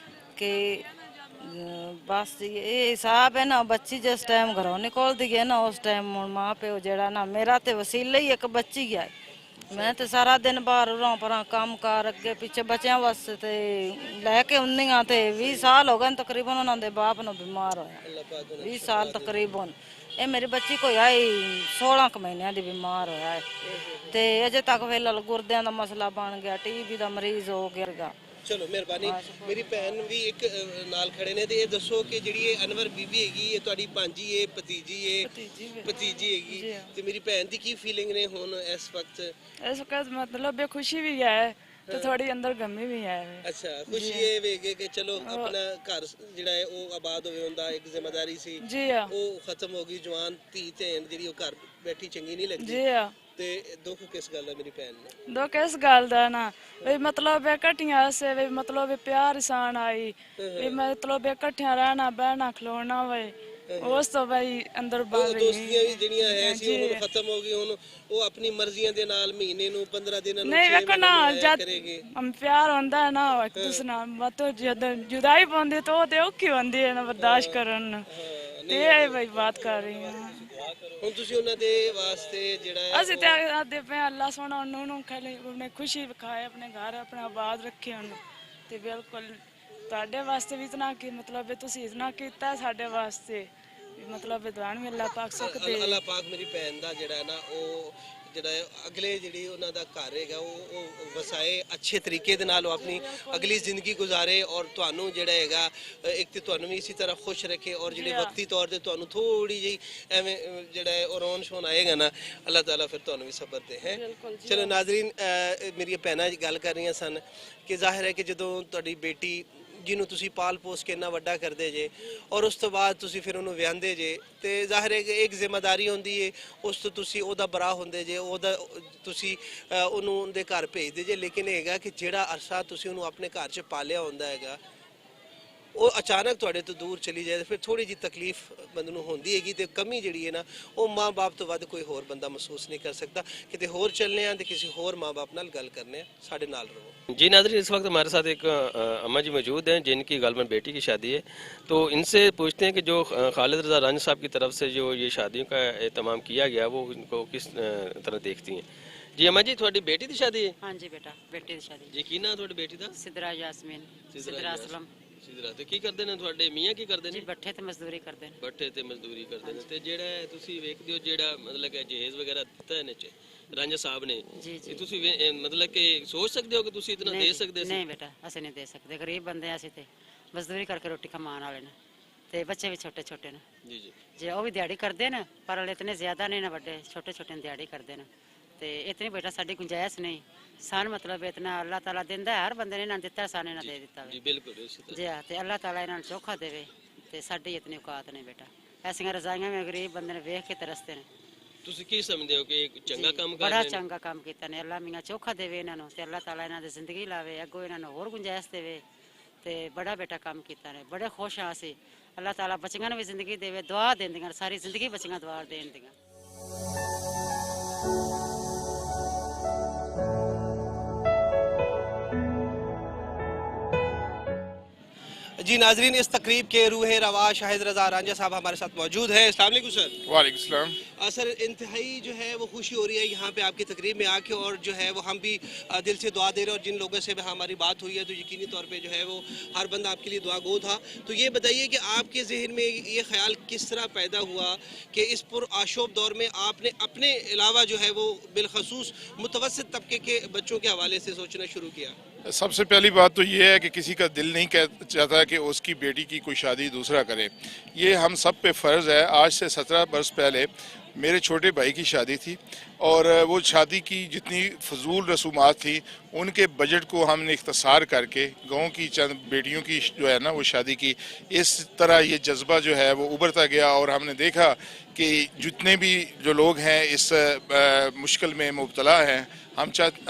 ਕਿ ਬਸ ਇਹ ਹਿਸਾਬ ਹੈ ਨਾ, ਬੱਚੀ ਜਿਸ ਟਾਈਮ ਘਰੋਂ ਨਿਕਲਦੀ ਹੈ ਨਾ ਉਸ ਟਾਈਮ ਹੁਣ ਮਾਂ ਪਿਓ ਜਿਹੜਾ ਨਾ, ਮੇਰਾ ਤੇ ਵਸੀਲਾ ਹੀ ਇੱਕ ਬੱਚੀ ਹੈ। ਮੈਂ ਤੇ ਸਾਰਾ ਦਿਨ ਬਾਹਰ ਉਰਾਂ ਪਰਾਂ ਕੰਮ ਕਾਰ ਅੱਗੇ ਪਿੱਛੇ ਬੱਚਿਆਂ ਵਾਸਤੇ ਤੇ ਲੈ ਕੇ ਹੁੰਦੀਆਂ ਤੇ 20 ਸਾਲ ਹੋ ਗਏ ਤਕਰੀਬਨ ਉਹਨਾਂ ਦੇ ਬਾਪ ਨੂੰ ਬਿਮਾਰ ਹੋਇਆ। 20 ਸਾਲ ਤਕਰੀਬਨ ਇਹ ਮੇਰੀ ਬੱਚੀ ਕੋਈ ਆਈ 16 ਕੁ ਮਹੀਨਿਆਂ ਦੀ ਬਿਮਾਰ ਹੋਇਆ ਹੈ ਤੇ ਅਜੇ ਤੱਕ ਫਿਲਹਾਲ ਗੁਰਦਿਆਂ ਦਾ ਮਸਲਾ ਬਣ ਗਿਆ, ਟੀਬੀ ਦਾ ਮਰੀਜ਼ ਹੋ ਗਿਆ। ਚਲੋ ਮਿਹਰਬਾਨੀ। ਮੇਰੀ ਭੈਣ ਵੀ ਇੱਕ ਨਾਲ ਖੜੇ ਨੇ। ਤੇ ਇਹ ਦੱਸੋ ਕਿ ਜਿਹੜੀ ਇਹ ਅਨਵਰ ਬੀਬੀ ਹੈਗੀ, ਇਹ ਤੁਹਾਡੀ ਭਾਂਜੀ ਹੈ, ਭਤੀਜੀ ਹੈਗੀ, ਤੇ ਮੇਰੀ ਭੈਣ ਦੀ ਕੀ ਫੀਲਿੰਗ ਨੇ ਹੁਣ ਇਸ ਵਕਤ? ਇਸ ਵਕਤ ਮਤਲਬ ਇਹ ਖੁਸ਼ੀ ਵੀ ਹੈ ਤੇ ਥੋੜੀ ਅੰਦਰ ਗਮੀ ਵੀ ਹੈ। ਅੱਛਾ, ਖੁਸ਼ੀ ਇਹ ਵੇਗੇ ਕਿ ਚਲੋ ਆਪਣਾ ਘਰ ਜਿਹੜਾ ਹੈ ਉਹ ਆਬਾਦ ਹੋਵੇ, ਹੁੰਦਾ ਇੱਕ ਜ਼ਿੰਮੇਵਾਰੀ ਸੀ ਜੀ ਆ, ਉਹ ਖਤਮ ਹੋ ਗਈ। ਜਵਾਨ ਧੀ ਭੈਣ ਜਿਹੜੀ ਉਹ ਘਰ ਬੈਠੀ ਚੰਗੀ ਨਹੀਂ ਲੱਗਦੀ। ਜੀ ਆ। ਤੇ ਦੁੱਖ ਕਿਸ ਗੱਲ ਦਾ ਮੇਰੀ ਭੈਣ ਨੂੰ? ਦੁੱਖ ਇਸ ਗੱਲ ਦਾ ਨਾ ਵੀ ਮਤਲਬ ਇਕੱਠੀਆਂ ਸੇ ਵੀ ਮਤਲਬ ਪਿਆਰ ਸਾਨ ਆਈ ਵੀ ਮਤਲਬ ਇਕੱਠਿਆਂ ਰਹਿਣਾ ਬਹਿਣਾ ਖਲੋਣਾ ਵੇ ਉਸ ਤੋਂ ਬਈ ਅੰਦਰ ਬਾਹਰ ਦੋਸਤੀਆਂ ਵੀ ਜਿਹੜੀਆਂ ਹੈ ਸੀ ਹੁਣ ਖਤਮ ਹੋ ਗਈ। ਹੁਣ ਉਹ ਆਪਣੀ ਮਰਜ਼ੀਆਂ ਦੇ ਨਾਲ ਮਹੀਨੇ ਨੂੰ 15 ਦਿਨਾਂ ਨੂੰ ਨਹੀਂ ਵੇਖੋ ਨਾ ਜਦ ਕਰੇਗੀ। ਪਿਆਰ ਹੁੰਦਾ ਹੈ ਨਾ ਇੱਕ ਦੂਸਰੇ ਨਾਲ, ਮਤਲਬ ਜਦੋਂ ਜੁਦਾਈ ਪਾਉਂਦੀ ਤਾਂ ਉਹ ਤੇ ਔਖੀ ਹੁੰਦੀ ਹੈ ਨਾ ਬਰਦਾਸ਼ਤ ਕਰਨ ਨੂੰ। ਤੇ ਇਹ ਬਈ ਬਾਤ ਕਰ ਰਹੀ ਹਾਂ। ਹੁਣ ਤੁਸੀਂ ਉਹਨਾਂ ਦੇ ਵਾਸਤੇ ਜਿਹੜਾ ਹੈ ਅਸੀਂ ਤੇ ਆਦੇ ਪਏ ਅੱਲਾਹ ਸੋਹਣਾ ਉਹਨੂੰ ਖਾਲੀ ਉਹਨੇ ਖੁਸ਼ੀ ਵਿਖਾਏ, ਆਪਣੇ ਘਰ ਆਪਣਾ ਆਬਾਦ ਰੱਖੇ ਉਹਨੂੰ। ਤੇ ਬਿਲਕੁਲ ਤੁਹਾਡੇ ਵਾਸਤੇ ਵੀ ਇਤਨਾ ਕਿ ਮਤਲਬ ਤੁਸੀਂ ਇਤਨਾ ਕੀਤਾ ਸਾਡੇ ਵਾਸਤੇ, ਮਤਲਬ ਦੁਆਨ ਵੀ ਅੱਲਾਹ ਪਾਕ ਸੁੱਖ ਦੇ। ਅੱਲਾਹ ਪਾਕ ਮੇਰੀ ਭੈਣ ਦਾ ਜਿਹੜਾ ਨਾ ਉਹ ਜਿਹੜਾ ਅਗਲੇ ਜਿਹੜੀ ਉਹਨਾਂ ਦਾ ਘਰ ਹੈਗਾ ਉਹ ਵਸਾਏ ਅੱਛੇ ਤਰੀਕੇ ਦੇ ਨਾਲ, ਉਹ ਆਪਣੀ ਅਗਲੀ ਜ਼ਿੰਦਗੀ ਗੁਜ਼ਾਰੇ ਔਰ ਤੁਹਾਨੂੰ ਜਿਹੜਾ ਹੈਗਾ ਇੱਕ ਤੇ ਤੁਹਾਨੂੰ ਵੀ ਇਸੇ ਤਰ੍ਹਾਂ ਖੁਸ਼ ਰੱਖੇ ਔਰ ਜਿਹੜੇ ਵਕਤੀ ਤੌਰ ਤੇ ਤੁਹਾਨੂੰ ਥੋੜੀ ਜਿਹੀ ਐਵੇਂ ਜਿਹੜਾ ਹੈ ਉਹ ਰੌਣ ਸ਼ੌਣ ਆਏਗਾ ਨਾ, ਅੱਲਾਹ ਤਾਲਾ ਫਿਰ ਤੁਹਾਨੂੰ ਵੀ ਸਬਰ ਦੇ ਹੈ। ਚਲੋ ਨਾਜ਼ਰੀਨ, ਮੇਰੀਆਂ ਭੈਣਾਂ ਗੱਲ ਕਰ ਰਹੀਆਂ ਸਨ ਕਿ ਜ਼ਾਹਿਰ ਹੈ ਕਿ ਜਦੋਂ ਤੁਹਾਡੀ ਬੇਟੀ ਜਿਹਨੂੰ ਤੁਸੀਂ ਪਾਲ ਪੋਸ ਕੇ ਇੰਨਾ ਵੱਡਾ ਕਰਦੇ ਜੇ ਔਰ ਉਸ ਤੋਂ ਬਾਅਦ ਤੁਸੀਂ ਫਿਰ ਉਹਨੂੰ ਵਿਆਹੁੰਦੇ ਜੇ, ਤੇ ਜ਼ਾਹਿਰ ਹੈ ਕਿ ਇੱਕ ਜ਼ਿੰਮੇਵਾਰੀ ਹੁੰਦੀ ਹੈ, ਉਸ ਤੋਂ ਤੁਸੀਂ ਉਹਦਾ ਬਰਾ ਹੁੰਦੇ ਜੇ, ਉਹਦਾ ਤੁਸੀਂ ਉਹਨੂੰ ਉਹਦੇ ਘਰ ਭੇਜਦੇ ਜੇ। ਲੇਕਿਨ ਇਹ ਹੈਗਾ ਕਿ ਜਿਹੜਾ ਅਰਸਾ ਤੁਸੀਂ ਉਹਨੂੰ ਆਪਣੇ ਘਰ 'ਚ ਪਾਲਿਆ ਹੁੰਦਾ ਹੈਗਾ, ਉਹ ਅਚਾਨਕ ਤੁਹਾਡੇ ਤੋਂ ਦੂਰ ਚਲੀ ਜਾਏ ਫਿਰ ਥੋੜੀ ਜਿਹੀ ਤਕਲੀਫ ਬੰਦੇ ਨੂੰ ਹੁੰਦੀ ਹੈਗੀ। ਤੇ ਕਮੀ ਜਿਹੜੀ ਹੈ ਨਾ ਉਹ ਮਾਂ-ਬਾਪ ਤੋਂ ਵੱਧ ਕੋਈ ਹੋਰ ਬੰਦਾ ਮਹਿਸੂਸ ਨਹੀਂ ਕਰ ਸਕਦਾ। ਕਿਤੇ ਹੋਰ ਚੱਲਨੇ ਆ ਤੇ ਕਿਸੇ ਹੋਰ ਮਾਂ-ਬਾਪ ਨਾਲ ਗੱਲ करने साढ़े नाल रहो। जी नाज़रीन, इस वक्त हमारे साथ एक अम्मा जी मौजूद हैं जिनकी गालबन बेटी की शादी है, तो इनसे पूछते हैं कि जो खालिद रज़ा रांझा साहब की तरफ से जो ये शादियों का एहतमाम किया गया वो इनको किस तरह देखती हैं। जी अम्मा जी, थोड़ी बेटी की शादी है? हाँ जी बेटा, बेटी की शादी। जी की ना थोड़ी बेटी का? सिदरा यास्मीन, सिदरा असलम। ਸਿਦਰਾ ਤੇ ਕੀ ਕਰਦੇ ਨੇ ਤੁਹਾਡੇ ਮੀਆਂ? ਕੀ ਕਰਦੇ ਨੇ? ਜੀ ਬੱਠੇ ਤੇ ਮਜ਼ਦੂਰੀ ਕਰਦੇ ਨੇ। ਬੱਠੇ ਤੇ ਮਜ਼ਦੂਰੀ ਕਰਦੇ ਨੇ। ਤੇ ਜਿਹੜਾ ਤੁਸੀਂ ਵੇਖਦੇ ਹੋ ਜਿਹੜਾ ਮਤਲਬ ਕਿ ਜਹੇਜ਼ ਵਗੈਰਾ ਦਿੱਤਾ ਇਹਨੇ ਚ ਰਾਂਝਾ ਸਾਹਿਬ ਨੇ, ਇਹ ਤੁਸੀਂ ਮਤਲਬ ਕਿ ਸੋਚ ਸਕਦੇ ਹੋ ਕਿ ਤੁਸੀਂ ਇਤਨਾ ਦੇ ਸਕਦੇ ਸੀ? ਨਹੀਂ ਬੇਟਾ, ਅਸੀਂ ਨਹੀਂ ਦੇ ਸਕਦੇ, ਗਰੀਬ ਬੰਦੇ ਆ ਅਸੀਂ ਤੇ ਮਜ਼ਦੂਰੀ ਕਰਕੇ ਰੋਟੀ ਕਮਾਉਣ ਵਾਲੇ ਨੇ ਤੇ ਬੱਚੇ ਵੀ ਛੋਟੇ ਛੋਟੇ ਨੇ। ਜੀ ਜੀ। ਜੇ ਉਹ ਵੀ ਦਿਹਾੜੀ ਕਰਦੇ ਨੇ ਪਰ ਇਤਨੇ ਜ਼ਿਆਦਾ ਨਹੀਂ ਨਾ, ਵੱਡੇ ਛੋਟੇ ਛੋਟੇ ਦਿਹਾੜੀ ਕਰਦੇ ਨੇ ਤੇ ਇਤਨੀ ਬੇਟਾ ਸਾਡੀ ਗੁੰਜਾਇਸ਼ ਨਹੀਂ ਸਾਨ, ਮਤਲਬ ਇਤਨਾ ਅੱਲਾਹ ਤਾਲਾ ਦਿੰਦਾ ਹਰ ਬੰਦੇ ਨੇ ਇਹਨਾਂ ਦਿੱਤਾ, ਸਾਨੇ ਨਾ ਦੇ ਦਿੱਤਾ ਜੀ ਬਿਲਕੁਲ ਇਸੇ ਤਰ੍ਹਾਂ। ਜੀ ਹਾਂ, ਤੇ ਅੱਲਾਹ ਤਾਲਾ ਇਹਨਾਂ ਨੂੰ ਚੋਖਾ ਦੇਵੇ ਤੇ ਸਾਡੀ ਇਤਨੀ ਔਕਾਤ ਨਹੀਂ ਬੇਟਾ। ਐਸੀਆਂ ਰਜ਼ਾਈਆਂ ਵੀ ਗਰੀਬ ਬੰਦੇ ਨੇ ਵੇਖ ਕੇ ਤਰਸਦੇ ਨੇ। ਤੁਸੀਂ ਕੀ ਸਮਝਦੇ ਹੋ ਕਿ ਇੱਕ ਚੰਗਾ ਕੰਮ ਕਰ ਰਹੇ ਬੜਾ ਨੇ? ਚੰਗਾ ਕੰਮ ਕੀਤਾ ਨੇ। ਅੱਲਾਹ ਮੀਆਂ ਚੋਖਾ ਦੇਵੇ ਇਹਨਾਂ ਨੂੰ ਤੇ ਅੱਲਾਹ ਤਾਲਾ ਇਹਨਾਂ ਦੀ ਜ਼ਿੰਦਗੀ ਲਾਵੇ, ਅੱਗੋਂ ਇਹਨਾਂ ਨੂੰ ਹੋਰ ਗੁੰਜਾਇਸ਼ ਦੇਵੇ ਤੇ ਬੜਾ ਬੇਟਾ ਕੰਮ ਕੀਤਾ ਨੇ। ਬੜੇ ਖੁਸ਼ ਹਾਂ ਅਸੀਂ। ਅੱਲਾਹ ਤਾਲਾ ਬੱਚਿਆਂ ਨੂੰ ਵੀ ਜ਼ਿੰਦਗੀ ਦੇਵੇ, ਦੁਆ ਦਿੰਦੀਆਂ ਸਾਰੀ ਜ਼ਿੰਦਗੀ ਬੱਚਿਆਂ ਦੁਆ ਦੇਣ ਦੀਆਂ। जी नाजरीन, इस तकरीब के रूह रवा शाहिद रज़ा रांझा साहब हमारे साथ मौजूद हैं। अस्सलाम वालेकुम सर। वालेकुम सलाम। सर, इंतहाई जो है वो खुशी हो रही है यहाँ पे आपकी तकरीब में आके, और जो है वो हम भी दिल से दुआ दे रहे हैं, और जिन लोगों से भी हमारी बात हुई है तो यकीनी तौर पे जो है वो हर बंदा आपके लिए दुआ गो था। तो ये बताइए कि आपके जहन में ये ख्याल किस तरह पैदा हुआ कि इस पुरआशोब दौर में आपने अपने अलावा जो है वो बिलखसूस मुतवस्सित तबके के बच्चों के हवाले से सोचना शुरू किया? सबसे पहली बात तो ये है कि किसी का दिल नहीं चाहता कि उसकी बेटी की कोई शादी दूसरा करे। ये हम सब पे फ़र्ज़ है। आज से 17 बरस पहले मेरे छोटे भाई की शादी थी, और वो शादी की जितनी फजूल रसूमात थी उनके बजट को हमने इख्तसार करके गांव की चंद बेटियों की जो है ना वो शादी की। इस तरह ये जज्बा जो है वो उभरता गया, और हमने देखा कि जितने भी जो लोग हैं इस मुश्किल में मुब्तला हैं,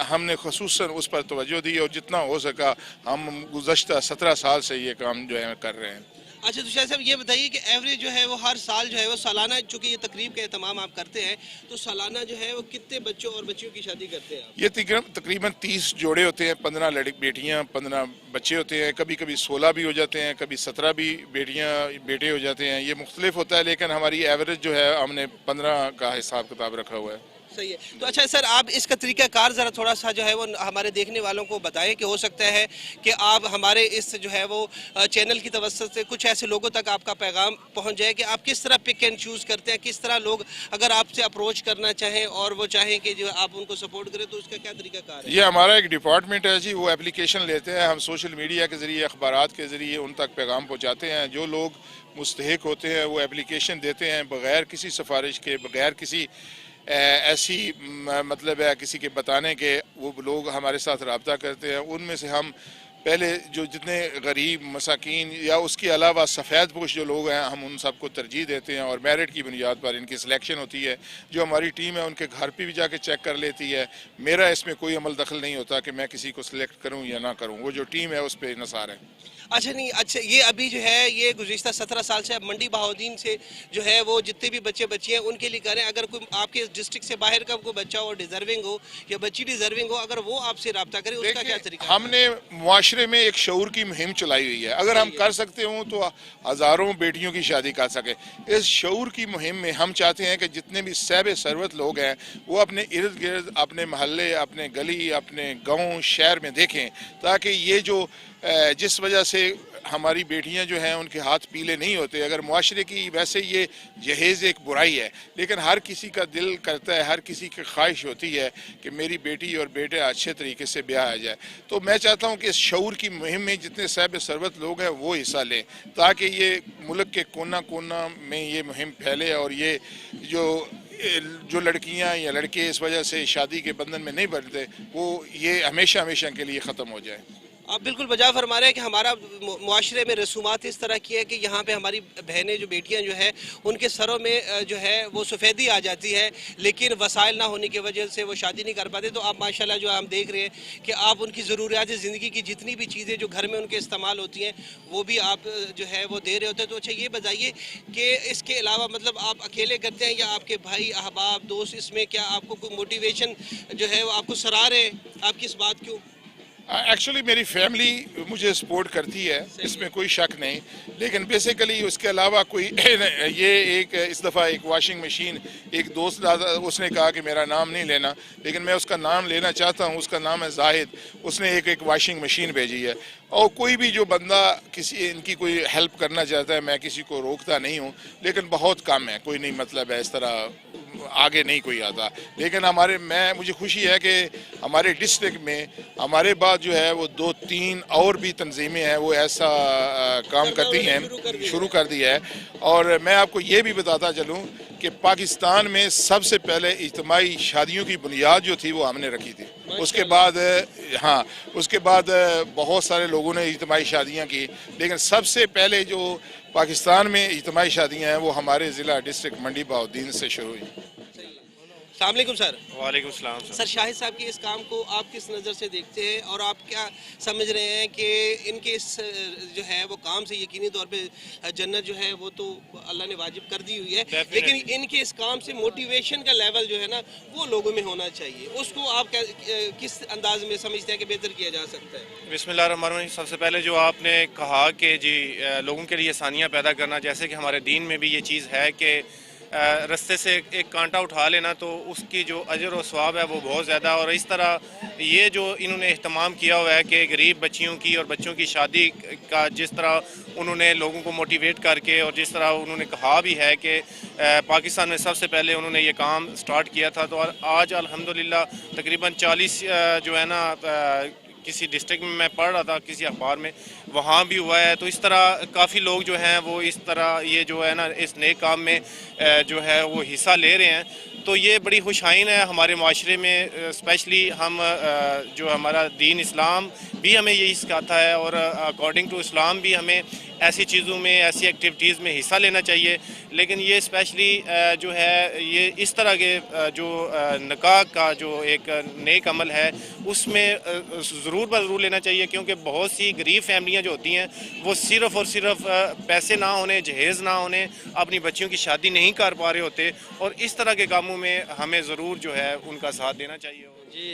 हमने खसूसन उस पर तवज्जो दी, और जितना हो सका हम गुज़श्ता 17 साल से ये काम जो है कर रहे हैं। अच्छा, तो शायद साहब ये बताइए कि एवरेज जो है वो हर साल जो है वो सालाना, चूँकि ये तकरीब का एहतमाम आप करते हैं, तो सालाना जो है वो कितने बच्चों और बच्चियों की शादी करते हैं आप? ये तकरीबन 30 जोड़े होते हैं, 15 बेटियां, 15 बच्चे होते हैं। कभी कभी 16 भी हो जाते हैं, कभी 17 भी बेटे हो जाते हैं। ये मुख्तलिफ होता है, लेकिन हमारी एवरेज जो है हमने 15 का हिसाब किताब रखा हुआ है। सही है। तो अच्छा सर, आप इसका तरीक़ाकार ज़रा थोड़ा सा जो है वो हमारे देखने वालों को बताएं कि हो सकता है कि आप हमारे इस जो है वो चैनल की तवज्जो से कुछ ऐसे लोगों तक आपका पैगाम पहुंच जाए कि आप किस तरह पिक एंड चूज़ करते हैं, किस तरह लोग अगर आपसे अप्रोच करना चाहें और वो चाहें कि जो आप उनको सपोर्ट करें, तो उसका क्या तरीक़ाकार है? ये हमारा एक डिपार्टमेंट है जी, वो एप्लीकेशन लेते हैं। हम सोशल मीडिया के ज़रिए, अखबारात के ज़रिए उन तक पैगाम पहुँचाते हैं। जो लोग मुस्तहिक होते हैं वो एप्लीकेशन देते हैं बग़ैर किसी सिफारिश के, बग़ैर किसी ऐसी मतलब है किसी के बताने के, वो लोग हमारे साथ रब्ता करते हैं। उनमें से हम पहले जो जितने गरीब मसाकीन या उसके अलावा सफ़ेद पोश जो लोग हैं, हम उन सबको तरजीह देते हैं, और मेरिट की बुनियाद पर इनकी सिलेक्शन होती है। जो हमारी टीम है उनके घर पे भी जाके चेक कर लेती है। मेरा इसमें कोई अमल दखल नहीं होता कि मैं किसी को सिलेक्ट करूं या ना करूं, वो जो टीम है उस पर इन्हसार है। अच्छा नहीं, अच्छा ये अभी जो है ये गुज़िश्ता 17 साल से आप मंडी बहाउद्दीन से जो है वो जितने भी बच्चे बच्ची हैं उनके लिए करें, अगर कोई आपके डिस्ट्रिक्ट से बाहर का कोई बच्चा हो, डिज़र्विंग हो या बच्ची डिज़र्विंग हो, अगर वो आपसे रब्ता करे, उसका क्या तरीका? हमने मुआशरे में एक शऊर की मुहिम चलाई हुई है। अगर हम कर सकते हों तो हज़ारों बेटियों की शादी कर सके। इस शऊर की मुहिम में हम चाहते हैं कि जितने भी सहब सरवत लोग हैं वो अपने इर्द गिर्द, अपने महल्ले, अपने गली, अपने गाँव शहर में देखें, ताकि ये जो जिस वजह से हमारी बेटियां जो हैं उनके हाथ पीले नहीं होते। अगर मुआशरे की वैसे ये जहेज़ एक बुराई है, लेकिन हर किसी का दिल करता है, हर किसी की ख्वाहिश होती है कि मेरी बेटी और बेटे अच्छे तरीके से ब्याह आ जाए। तो मैं चाहता हूं कि इस शऊर की मुहिम में जितने साहिब सरवत लोग हैं वो हिस्सा लें, ताकि ये मुल्क के कोना कोना में ये मुहिम फैले, और ये जो लड़कियां या लड़के इस वजह से शादी के बंधन में नहीं बनते, वो ये हमेशा हमेशा के लिए ख़त्म हो जाए। आप बिल्कुल बजा फरमा रहे हैं कि हमारा मुआशरे में रसूमात इस तरह की है कि यहाँ पे हमारी बहनें जो बेटियाँ जो हैं उनके सरों में जो है वो सफ़ेदी आ जाती है, लेकिन वसाइल ना होने की वजह से वो शादी नहीं कर पाते। तो आप माशाल्लाह जो हम देख रहे हैं कि आप उनकी ज़रूरियात ज़िंदगी की जितनी भी चीज़ें जो घर में उनके इस्तेमाल होती हैं वो भी आप जो है वो दे रहे होते हैं। तो अच्छा ये बताइए कि इसके अलावा मतलब आप अकेले करते हैं या आपके भाई अहबाब दोस्त, इसमें क्या आपको कोई मोटिवेशन जो है वो आपको सराह रहे हैं? आप किस बात क्यों? एक्चुअली मेरी फैमिली मुझे सपोर्ट करती है, इसमें कोई शक नहीं, लेकिन बेसिकली उसके अलावा कोई ये एक इस दफ़ा एक वॉशिंग मशीन एक दोस्त उसने कहा कि मेरा नाम नहीं लेना, लेकिन मैं उसका नाम लेना चाहता हूँ। उसका नाम है जाहिद। उसने एक वॉशिंग मशीन भेजी है, और कोई भी जो बंदा किसी इनकी कोई हेल्प करना चाहता है, मैं किसी को रोकता नहीं हूँ, लेकिन बहुत कम है, कोई नहीं मतलब है इस तरह आगे नहीं कोई आता। लेकिन मुझे खुशी है कि हमारे डिस्ट्रिक्ट में हमारे बाद जो है वो 2-3 और भी तंजीमें हैं वो ऐसा काम करती हैं, शुरू कर दिया है। और मैं आपको ये भी बताता चलूँ कि पाकिस्तान में सबसे पहले इज्तिमाई शादियों की बुनियाद जो थी वो हमने रखी थी। उसके बाद बहुत सारे लोगों ने इज्तिमाई शादियाँ की, लेकिन सबसे पहले जो पाकिस्तान में इज्तिमाई शादियाँ हैं वो हमारे ज़िला डिस्ट्रिक्ट मंडी बहाउद्दीन से शुरू हुई। अस्सलाम वालेकुम सर। वालेकुम सलाम सर, शाहिद साहब के इस काम को आप किस नज़र से देखते हैं और आप क्या समझ रहे हैं कि इनके इस जो है वो काम से यकीनी तौर पे जन्नत जो है वो तो अल्लाह ने वाजिब कर दी हुई है, लेकिन इनके इस काम से मोटिवेशन का लेवल जो है ना वो लोगों में होना चाहिए, उसको आप किस अंदाज में समझते हैं कि बेहतर किया जा सकता है? बिस्मिल्लाहिर्रहमानिर्रहीम। सबसे पहले जो आपने कहा कि जी लोगों के लिए आसानियाँ पैदा करना, जैसे कि हमारे दीन में भी ये चीज़ है कि रस्ते से एक कांटा उठा लेना तो उसकी जो अजर और सवाब है वो बहुत ज़्यादा। और इस तरह ये जो इन्होंने अहतमाम किया हुआ है कि गरीब बच्चियों की और बच्चों की शादी का, जिस तरह उन्होंने लोगों को मोटिवेट करके और जिस तरह उन्होंने कहा भी है कि पाकिस्तान में सबसे पहले उन्होंने ये काम स्टार्ट किया था, तो आज अल्हम्दुलिल्लाह तकरीबन 40 जो है ना किसी डिस्ट्रिक्ट में मैं पढ़ रहा था किसी अखबार में, वहाँ भी हुआ है। तो इस तरह काफ़ी लोग जो हैं वो इस तरह ये जो है ना इस नेक काम में जो है वो हिस्सा ले रहे हैं। तो ये बड़ी खुशाइन है हमारे माशरे में। स्पेशली हम जो हमारा दीन इस्लाम भी हमें यही सिखाता है और अकॉर्डिंग टू इस्लाम भी हमें ऐसी चीज़ों में, ऐसी एक्टिविटीज़ में हिस्सा लेना चाहिए। लेकिन ये स्पेशली जो है ये इस तरह के जो निकाह का जो एक नेक अमल है उसमें ज़रूर ज़रूर लेना चाहिए, क्योंकि बहुत सी गरीब फैमिलियाँ जो होती हैं वो सिर्फ़ और सिर्फ पैसे ना होने, जहेज़ ना होने, अपनी बच्चियों की शादी नहीं कर पा रहे होते, और इस तरह के कामों में हमें ज़रूर जो है उनका साथ देना चाहिए। जी,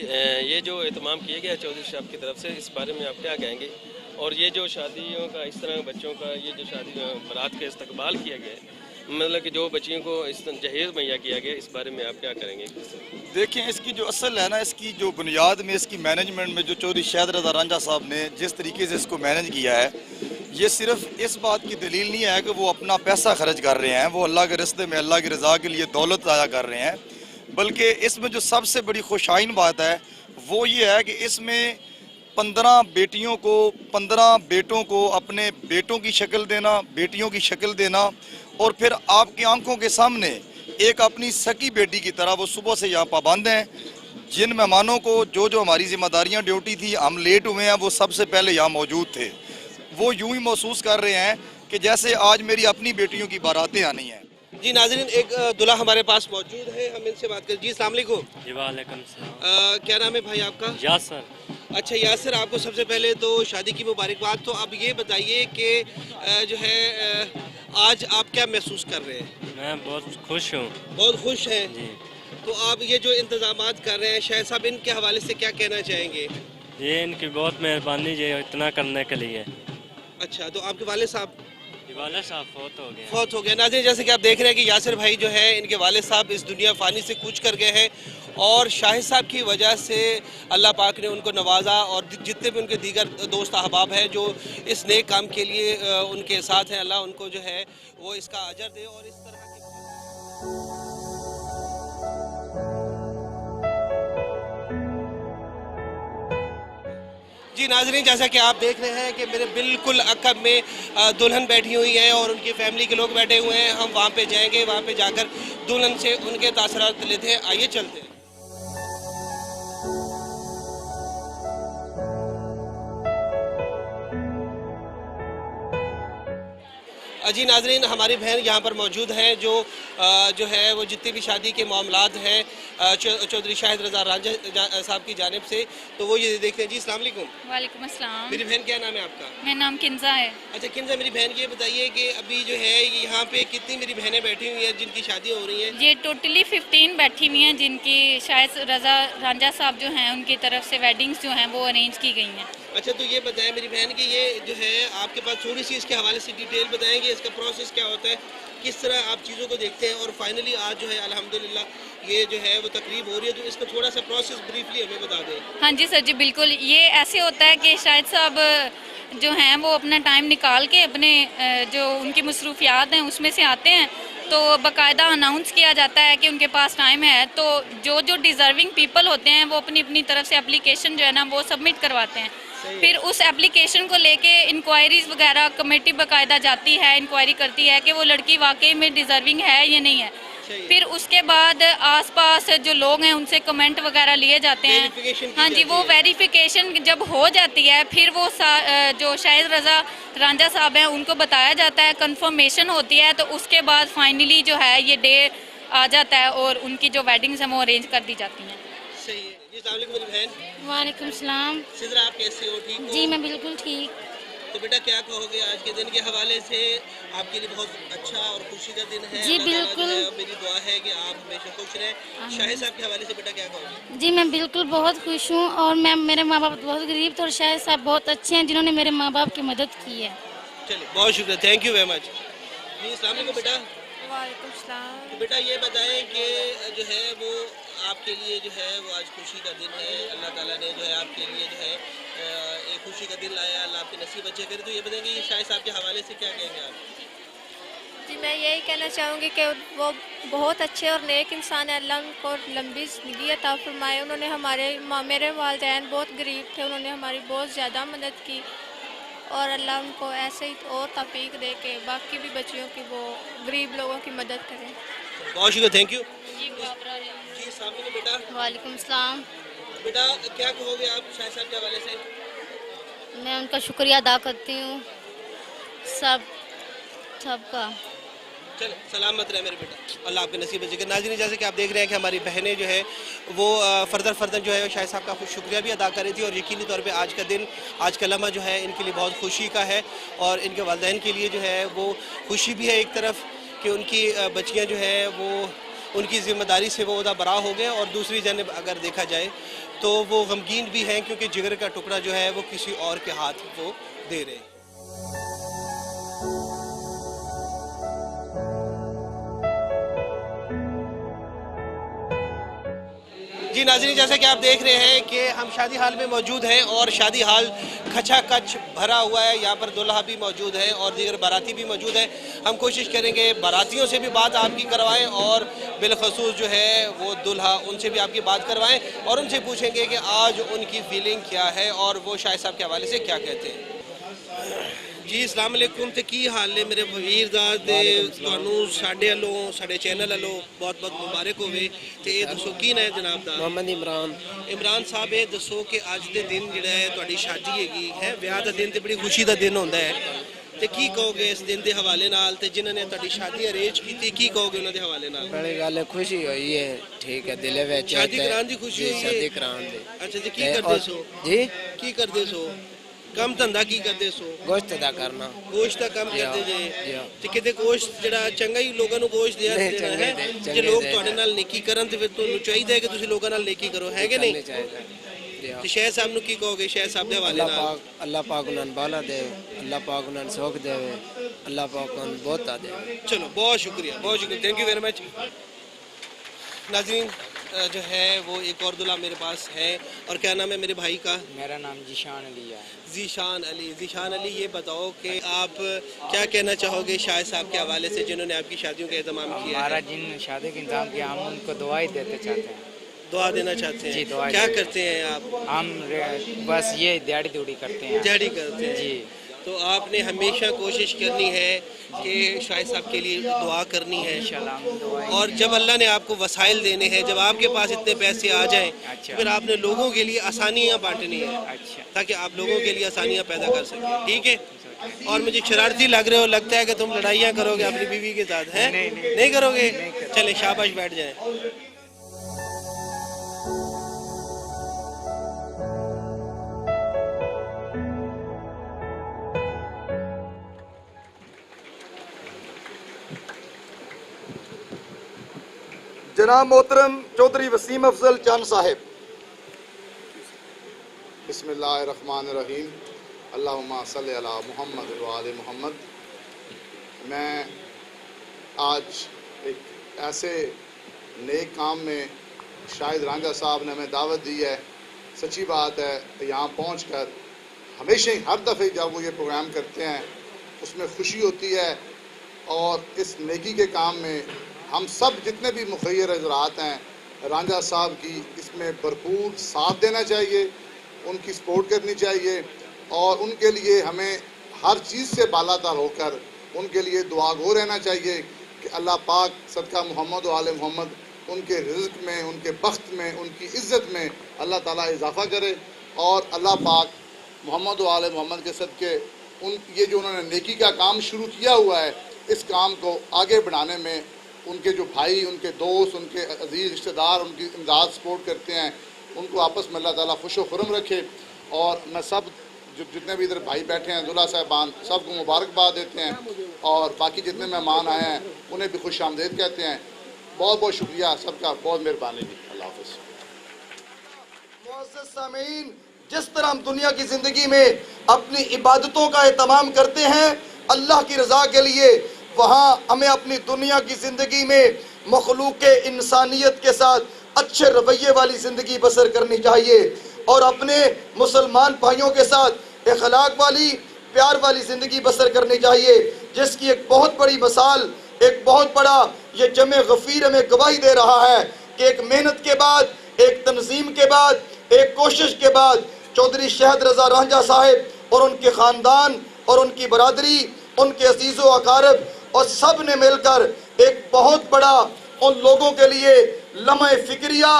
ये जो एहतमाम किया गया चौधरी साहब की तरफ से, इस बारे में आप क्या कहेंगे? और ये जो शादियों का इस तरह बच्चों का ये जो शादी बारात का इस्तकबाल किया गया है, मतलब कि जो बच्चियों को इस जहेज़ मुहैया किया गया, इस बारे में आप क्या करेंगे? देखें, इसकी जो असल है ना, इसकी जो बुनियाद में इसकी मैनेजमेंट में जो चौधरी शाहिद रज़ा रांझा साहब ने जिस तरीके से इसको मैनेज किया है, ये सिर्फ इस बात की दलील नहीं है कि वो अपना पैसा खर्च कर रहे हैं, वो अल्लाह के रास्ते में अल्लाह की रज़ा के लिए दौलत ज़ाया कर रहे हैं, बल्कि इसमें जो सबसे बड़ी खुशाइन बात है वो ये है कि इसमें 15 बेटियों को, 15 बेटों को अपने बेटों की शक्ल देना, बेटियों की शक्ल देना, और फिर आपकी आंखों के सामने एक अपनी सकी बेटी की तरह वो सुबह से यहाँ पाबंद हैं। जिन मेहमानों को जो जो हमारी जिम्मेदारियाँ ड्यूटी थी, हम लेट हुए हैं, वो सबसे पहले यहाँ मौजूद थे। वो यूं ही महसूस कर रहे हैं कि जैसे आज मेरी अपनी बेटियों की बारातें आनी हैं। जी नाज़रीन, एक दूल्हा हमारे पास मौजूद है, हम इनसे बात करें। जी अस्सलाम वालेकुम। जी वालेकुम सलाम। क्या नाम है भाई आपका? यासर। अच्छा यासर, आपको सबसे पहले तो शादी की मुबारकबाद। तो अब ये बताइए कि जो है आज आप क्या महसूस कर रहे हैं? मैं बहुत खुश हूँ। बहुत खुश हैं जी। तो आप ये जो इंतजामात कर रहे हैं, शाहिद साहब इनके हवाले से क्या कहना चाहेंगे? ये इनकी बहुत मेहरबानी है इतना करने के लिए। अच्छा, तो आपके वाले साहब? वाले साहब फौत हो गए। नाज़रीन, जैसे कि आप देख रहे हैं कि यासिर भाई जो है इनके वाले साहब इस दुनिया फ़ानी से कूच कर गए हैं, और शाहिद साहब की वजह से अल्लाह पाक ने उनको नवाजा, और जितने भी उनके दीगर दोस्त अहबाब हैं जो इस नेक काम के लिए उनके साथ हैं, अल्लाह उनको जो है वो इसका अजर दे। और इस तरह की जी नाज़रीन, जैसा कि आप देख रहे हैं कि मेरे बिल्कुल अकब में दुल्हन बैठी हुई है और उनकी फैमिली के लोग बैठे हुए हैं। हम वहाँ पे जाएंगे, वहाँ पे जाकर दुल्हन से उनके तासरात लेते हैं। आइए चलते हैं। जी नाज़रीन, हमारी बहन यहाँ पर मौजूद हैं जो है वो जितनी भी शादी के मामलात हैं चौधरी शाहिद रज़ा रांझा साहब की जानिब से, तो वो ये देखते हैं। जी अस्सलाम वालेकुम। वालेकुम अस्सलाम। मेरी बहन क्या नाम है आपका? मेरा नाम किंजा है। अच्छा किंजा, मेरी बहन ये बताइए कि अभी जो है यहाँ पे कितनी मेरी बहनें बैठी हुई हैं जिनकी शादी हो रही हैं? ये टोटली 15 बैठी हुई हैं जिनकी शाहिद रज़ा रांझा साहब जो हैं उनकी तरफ से वेडिंग्स जो हैं वो अरेंज की गई हैं। अच्छा, तो ये बताएं मेरी बहन कि ये जो है आपके पास थोड़ी सी इसके हवाले से डिटेल बताएंगे, इसका प्रोसेस क्या होता है, किस तरह आप चीज़ों को देखते हैं, और फाइनली आज जो है अल्हम्दुलिल्लाह ये जो है वो तकरीब हो रही है, तो इसका थोड़ा सा प्रोसेस ब्रीफली हमें बता दें। हाँ जी सर जी, बिल्कुल। ये ऐसे होता है कि शाहिद साहब जो हैं वो अपना टाइम निकाल के अपने जो उनकी मसरूफियात हैं उसमें से आते हैं, तो बाकायदा अनाउंस किया जाता है कि उनके पास टाइम है, तो जो जो डिज़र्विंग पीपल होते हैं वो अपनी अपनी तरफ से एप्लीकेशन जो है ना वो सबमिट करवाते हैं। फिर उस एप्लीकेशन को लेके इंक्वायरीज वगैरह कमेटी बाकायदा जाती है, इंक्वायरी करती है कि वो लड़की वाकई में डिज़र्विंग है या नहीं है। फिर उसके बाद आसपास जो लोग हैं उनसे कमेंट वगैरह लिए जाते हैं। हाँ जी, वो वेरिफिकेशन जब हो जाती है फिर वो जो शाहिद रज़ा रांझा साहब हैं उनको बताया जाता है, कंफर्मेशन होती है, तो उसके बाद फाइनली जो है ये डे आ जाता है और उनकी जो वेडिंग्स हैं वो अरेंज कर दी जाती हैं। सही है जी। अस्सलाम वालेकुम मेरी बहन। वालेकुम सलाम। सिद्रा आप कैसे हो, ठीक हो? जी मैं बिल्कुल ठीक। तो बेटा क्या कहोगे आज के दिन के हवाले से? आपके लिए बहुत अच्छा और खुशी का दिन है। जी अल्लाह ताला बिल्कुल। जो है, मेरी दुआ है कि आप हमेशा खुश रहें। शाहिद साहब के हवाले से बेटा क्या कहोगे? जी मैं बिल्कुल बहुत खुश हूँ और मेरे माँ बाप बहुत गरीब थे और शाहिद साहब बहुत अच्छे हैं जिन्होंने मेरे माँ बाप की मदद की है। चलिए बहुत शुक्रिया, थैंक यू वेरी मच जी। अस्सलाम वालेकुम बेटा। वालेकुम सलाम। तो बेटा ये बताएं कि जो है वो आपके लिए जो है वो आज खुशी का दिन है। अल्लाह ताला ने जो है आपके लिए जो है एक खुशी का दिन लाया। अल्लाह आपके नसीब अच्छे करे। तो ये बताएंगे ये शाहिद साहब के हवाले से क्या कहेंगे आप? जी मैं यही कहना चाहूँगी कि वो बहुत अच्छे और नेक इंसान है। अल्लाह उनको लंबी ज़िंदगी अता फरमाए। उन्होंने मेरे वालिदैन बहुत गरीब थे, उन्होंने हमारी बहुत ज़्यादा मदद की और अल्लाह उनको ऐसे ही और तौफीक दे के बाकी भी बच्चियों की वो गरीब लोगों की मदद करें। बहुत शुक्रिया, थैंक यू जी। सामने बेटा। वालेकुम सलाम। बेटा क्या कहोगे आप शाहिद साहब के हवाले से? मैं उनका शुक्रिया अदा करती हूँ सबका। चलो सलामत रहे मेरे बेटा, अल्लाह आपके नसीब जिक्र। नाज़रीन जैसे कि आप देख रहे हैं कि हमारी बहनें जो है वो फर्दर जो है शाहिद साहब का शुक्रिया भी अदा कर रही थी और यकीनी तौर पे आज का दिन, आज का लम्हा जो है इनके लिए बहुत खुशी का है और इनके वालिदैन के लिए जो है वो खुशी भी है एक तरफ कि उनकी बच्चियाँ जो है वो उनकी ज़िम्मेदारी से वो बरा हो गए और दूसरी जानब अगर देखा जाए तो वो गमगीन भी हैं क्योंकि जिगर का टुकड़ा जो है वो किसी और के हाथ वो दे रहे हैं। जी नाज़रीन जैसे कि आप देख रहे हैं कि हम शादी हाल में मौजूद हैं और शादी हाल खचाखच भरा हुआ है। यहाँ पर दुल्हा भी मौजूद है और दीगर बाराती भी मौजूद है। हम कोशिश करेंगे बारातियों से भी बात आपकी करवाएं और बिलखसूस जो है वो दुल्हा उनसे भी आपकी बात करवाएं और उनसे पूछेंगे कि आज उनकी फीलिंग क्या है और वो शाहिद साहब के हवाले से क्या कहते हैं। जी अस्सलाम वालेकुम। तो की हाल है मेरे वीर दा ते तुहानू साडे वालों साडे चैनल वालों बहुत बहुत मुबारक होवे। ते ये दसो की नाम है जनाब दा? मोहम्मद इमरान। इमरान साहब ये दसो कि अज दे दिन जिहड़ा है तुहाडी शादी हैगी है, ब्याह दा दिन ते बड़ी खुशी दा दिन होंदा है, ते की कहोगे इस दिन दे हवाले नाल ते जिन्हां ने तुहाडी शादी अरेंज कीती की कहोगे उन्हां दे हवाले नाल? बड़ी गल खुशी हुई है, ठीक है दिल विच शादी कराने दी खुशी हुई है। शादी कराने दी। अच्छा जी की करदे सो? जी की करदे सो? कम धंधा की करदे सो? गोश्त दा करना। गोश्त का काम करते जे ते किते गोश्त जेड़ा चंगा ही लोगों ਨੂੰ गोश्त दिया देना है जे लोग ਤੁਹਾਡੇ ਨਾਲ नेकी करन ਤੇ ਫਿਰ ਤੁਹਾਨੂੰ ਚਾਹੀਦਾ ਹੈ ਕਿ ਤੁਸੀਂ ਲੋਕਾਂ ਨਾਲ नेकी करो, है कि नहीं? ਤੇ ਸ਼ਹਿਦ ਸਾਹਿਬ ਨੂੰ ਕੀ ਕਹੋਗੇ ਸ਼ਹਿਦ ਸਾਹਿਬ ਦੇ ਹਵਾਲੇ ਨਾਲ? अल्लाह पाक उन्हें बाला दे, अल्लाह पाक उन्हें सौख दे, अल्लाह पाक उन्हें बहुत दे। चलो बहुत शुक्रिया, थैंक यू वेरी मच। नाज़रीन जो है वो एक और दुल्हा मेरे पास है और क्या नाम है मेरे भाई का? मेरा नाम जीशान अली है। जीशान अली। जीशान अली ये बताओ कि आप क्या कहना चाहोगे शाहिद साहब के हवाले से जिन्होंने आपकी शादियों का इंतजाम किया? हमारा जिन शादी का इंतजाम किया हम उनको दुआई देते चाहते हैं। दुआ देना चाहते हैं? जी दुआ। क्या करते हैं आप? हम बस ये दिहाड़ी दूड़ी करते हैं। दिहाड़ी करते हैं जी। तो आपने हमेशा कोशिश करनी है कि शाहिद साहब के लिए दुआ करनी है इंशाल्लाह। और जब अल्लाह ने आपको वसाइल देने हैं, जब आपके पास इतने पैसे आ जाएं, अच्छा। फिर आपने लोगों के लिए आसानियाँ बांटनी है। अच्छा। ताकि आप लोगों के लिए आसानियाँ पैदा कर सकें, ठीक है? और मुझे शरारती लग रहे हो, लगता है कि तुम लड़ाइयाँ करोगे अपनी बीवी के साथ, हैं? नहीं करोगे? चले शाबाश, बैठ जाए। जनाब मोहतरम चौधरी वसीम अफजल चंद साहिब। बिस्मिल्लाहिर्रहमानिर्रहीम, अल्लाहुम्मा सल्ली अला मुहम्मद व आले मुहम्मद। मैं आज एक ऐसे नेक काम में शाहिद रांझा साहब ने हमें दावत दी है। सच्ची बात है कि यहाँ पहुँचकर हमेशा ही हर दफ़े जब वो ये प्रोग्राम करते हैं उसमें खुशी होती है और इस नेकी के काम में हम सब जितने भी मुखैर हज़रात हैं रांझा साहब की इसमें भरपूर साथ देना चाहिए, उनकी सपोर्ट करनी चाहिए और उनके लिए हमें हर चीज़ से बालातर होकर उनके लिए दुआगो रहना चाहिए कि अल्लाह पाक सदका मोहम्मद व आले मोहम्मद उनके रिज़्क़ में, उनके बख्त में, उनकी इज़्ज़त में अल्लाह ताला इजाफ़ा करे और अल्लाह पाक मोहम्मद व आले मोहम्मद के सदके ये जो उन्होंने नेकी का काम शुरू किया हुआ है इस काम को आगे बढ़ाने में उनके जो भाई, उनके दोस्त, उनके अजीज़ रिश्तेदार उनकी इमदाद सपोर्ट करते हैं, उनको आपस में अल्लाह ताला खुश व खुरम रखे। और मैं सब जितने भी इधर भाई बैठे हैं, दूल्हा साहबान, सबको मुबारकबाद देते हैं और बाकी जितने मेहमान आए हैं उन्हें भी खुश आमदीद कहते हैं। बहुत बहुत शुक्रिया सबका, बहुत मेहरबानी जी। अल्लाह हाफ़िज़। मुअज़्ज़ज़ सामीन, जिस तरह हम दुनिया की ज़िंदगी में अपनी इबादतों का एहतमाम करते हैं अल्लाह की रज़ा के लिए, वहाँ हमें अपनी दुनिया की ज़िंदगी में मखलूक इंसानियत के साथ अच्छे रवैये वाली ज़िंदगी बसर करनी चाहिए और अपने मुसलमान भाइयों के साथ अखलाक वाली, प्यार वाली ज़िंदगी बसर करनी चाहिए, जिसकी एक बहुत बड़ी मिसाल, एक बहुत बड़ा ये जमे गफ़ीर हमें गवाही दे रहा है कि एक मेहनत के बाद, एक तंजीम के बाद, एक कोशिश के बाद चौधरी शहद रज़ा रांझा साहिब और उनके ख़ानदान और उनकी बरादरी, उनके अजीज़ो अकारब और सब ने मिलकर एक बहुत बड़ा उन लोगों के लिए लम्हे फिक्रिया,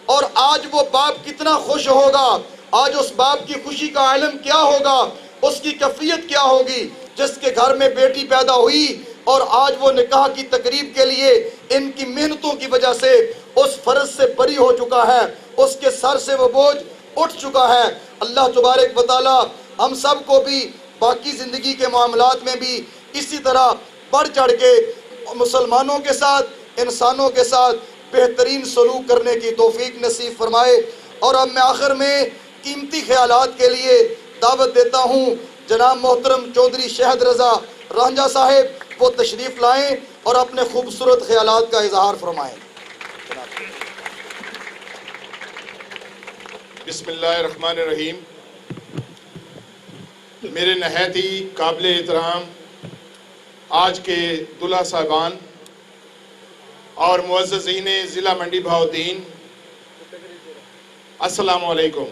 और आज वो बाप कितना खुश होगा, आज उस बाप की खुशी का आलम क्या होगा, उसकी कैफियत क्या होगी जिसके घर में बेटी पैदा हुई और आज वो निकाह की तकरीब के लिए इनकी मेहनतों की वजह से उस फर्ज से बरी हो चुका है, उसके सर से वो बोझ उठ चुका है। अल्लाह तबारक व तआला हम सब को भी बाकी ज़िंदगी के मामलात में भी इसी तरह बढ़ चढ़ के मुसलमानों के साथ, इंसानों के साथ बेहतरीन सलूक करने की तौफीक नसीब फरमाए। और अब मैं आखिर में कीमती ख्यालात के लिए दावत देता हूँ जनाब मोहतरम चौधरी शहद रज़ा रांझा साहिब, वो तशरीफ़ लाएँ और अपने खूबसूरत ख्यालात का इजहार फरमाएँ। बिस्मिल्लाहिर्रहमानिर्रहीम। मेरे नहायत ही काबिल एहतराम आज के दूल्हा साहबान और मुअज़्ज़ज़ीन ज़िला मंडी बहाउद्दीन, अस्सलामु अलैकुम।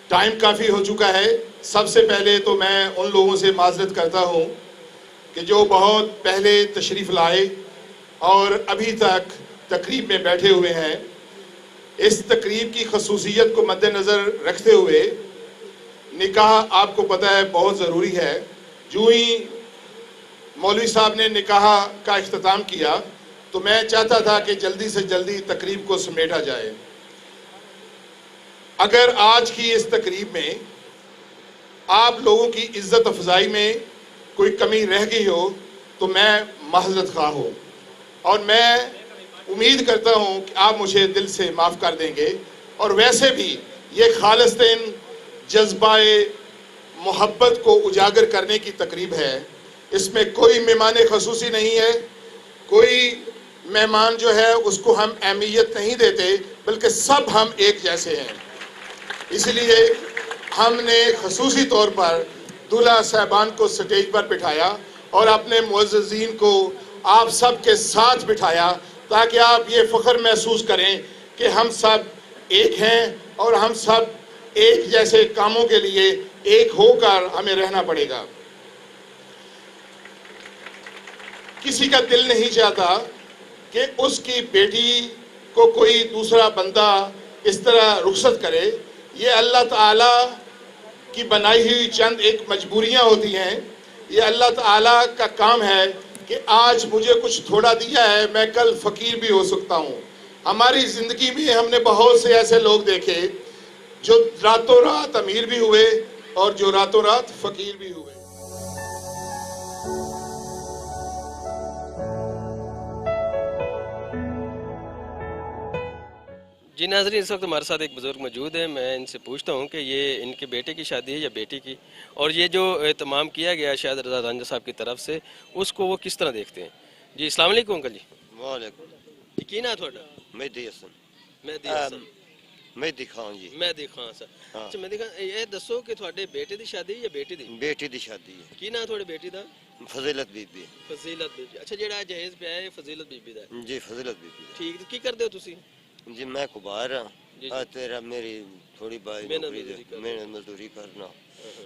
टाइम काफ़ी हो चुका है। सबसे पहले तो मैं उन लोगों से माज़रत करता हूँ कि जो बहुत पहले तशरीफ़ लाए और अभी तक तकरीब में बैठे हुए हैं। इस तकरीब की खसूसियत को मद्देनज़र रखते हुए निकाह आपको पता है बहुत ज़रूरी है। जो ही मौलवी साहब ने निकाह का इख्तिताम किया तो मैं चाहता था कि जल्दी से जल्दी तकरीब को समेटा जाए। अगर आज की इस तकरीब में आप लोगों की इज़्ज़त अफजाई में कोई कमी रह गई हो तो मैं माज़रत ख़्वाह हूँ और मैं उम्मीद करता हूँ कि आप मुझे दिल से माफ़ कर देंगे। और वैसे भी ये खालिस्तान जज्बाए मोहब्बत को उजागर करने की तकरीब है। इसमें कोई मेहमान खसूसी नहीं है, कोई मेहमान जो है उसको हम अहमियत नहीं देते, बल्कि सब हम एक जैसे हैं। इसलिए हमने खसूसी तौर पर दूल्हा साहबान को स्टेज पर बिठाया और अपने मुअज़्ज़ज़ीन को आप सब के साथ बिठाया ताकि आप ये फ़ख्र महसूस करें कि हम सब एक हैं और हम सब एक जैसे कामों के लिए एक होकर हमें रहना पड़ेगा। किसी का दिल नहीं चाहता कि उसकी बेटी को कोई दूसरा बंदा इस तरह रुखसत करे। ये अल्लाह ताला की बनाई हुई चंद एक मजबूरियां होती हैं। ये अल्लाह ताला का काम है कि आज मुझे कुछ थोड़ा दिया है, मैं कल फ़कीर भी हो सकता हूँ। हमारी ज़िंदगी में हमने बहुत से ऐसे लोग देखे जो रातों रात अमीर भी हुए और जो रातों रात फ़कीर भी हुए। जी नाज़रीन, इस वक्त हमारे साथ एक बुज़ुर्ग मौजूद है। मैं इनसे पूछता हूँ कि ये इनके बेटे की शादी है या बेटी की, और ये जो एहतमाम किया गया शहद रज़ा रांझा साहब की तरफ से, उसको वो किस तरह देखते हैं। जी अस्सलाम वालेकुम अंकल जी। वालेकुम। की ना थोड़ा मेहदी हसन। मेहदी हसन। मेहदी खान जी। मेहदी खान सर। अच्छा मेहदी खान, ये दसो कि थोड़े बेटे दी शादी या बेटी दी? बेटी दी शादी है। की ना थोड़े बेटी दा? फजीलत बीबी। फजीलत बीबी। अच्छा जेड़ा जहेज पे है फजीलत बीबी दा? जी फजीलत बीबी। ठीक, की करदे हो तुसी? जी मैं कुबार हाँ, तेरा मेरी थोड़ी बाई मेहनत मजदूरी करना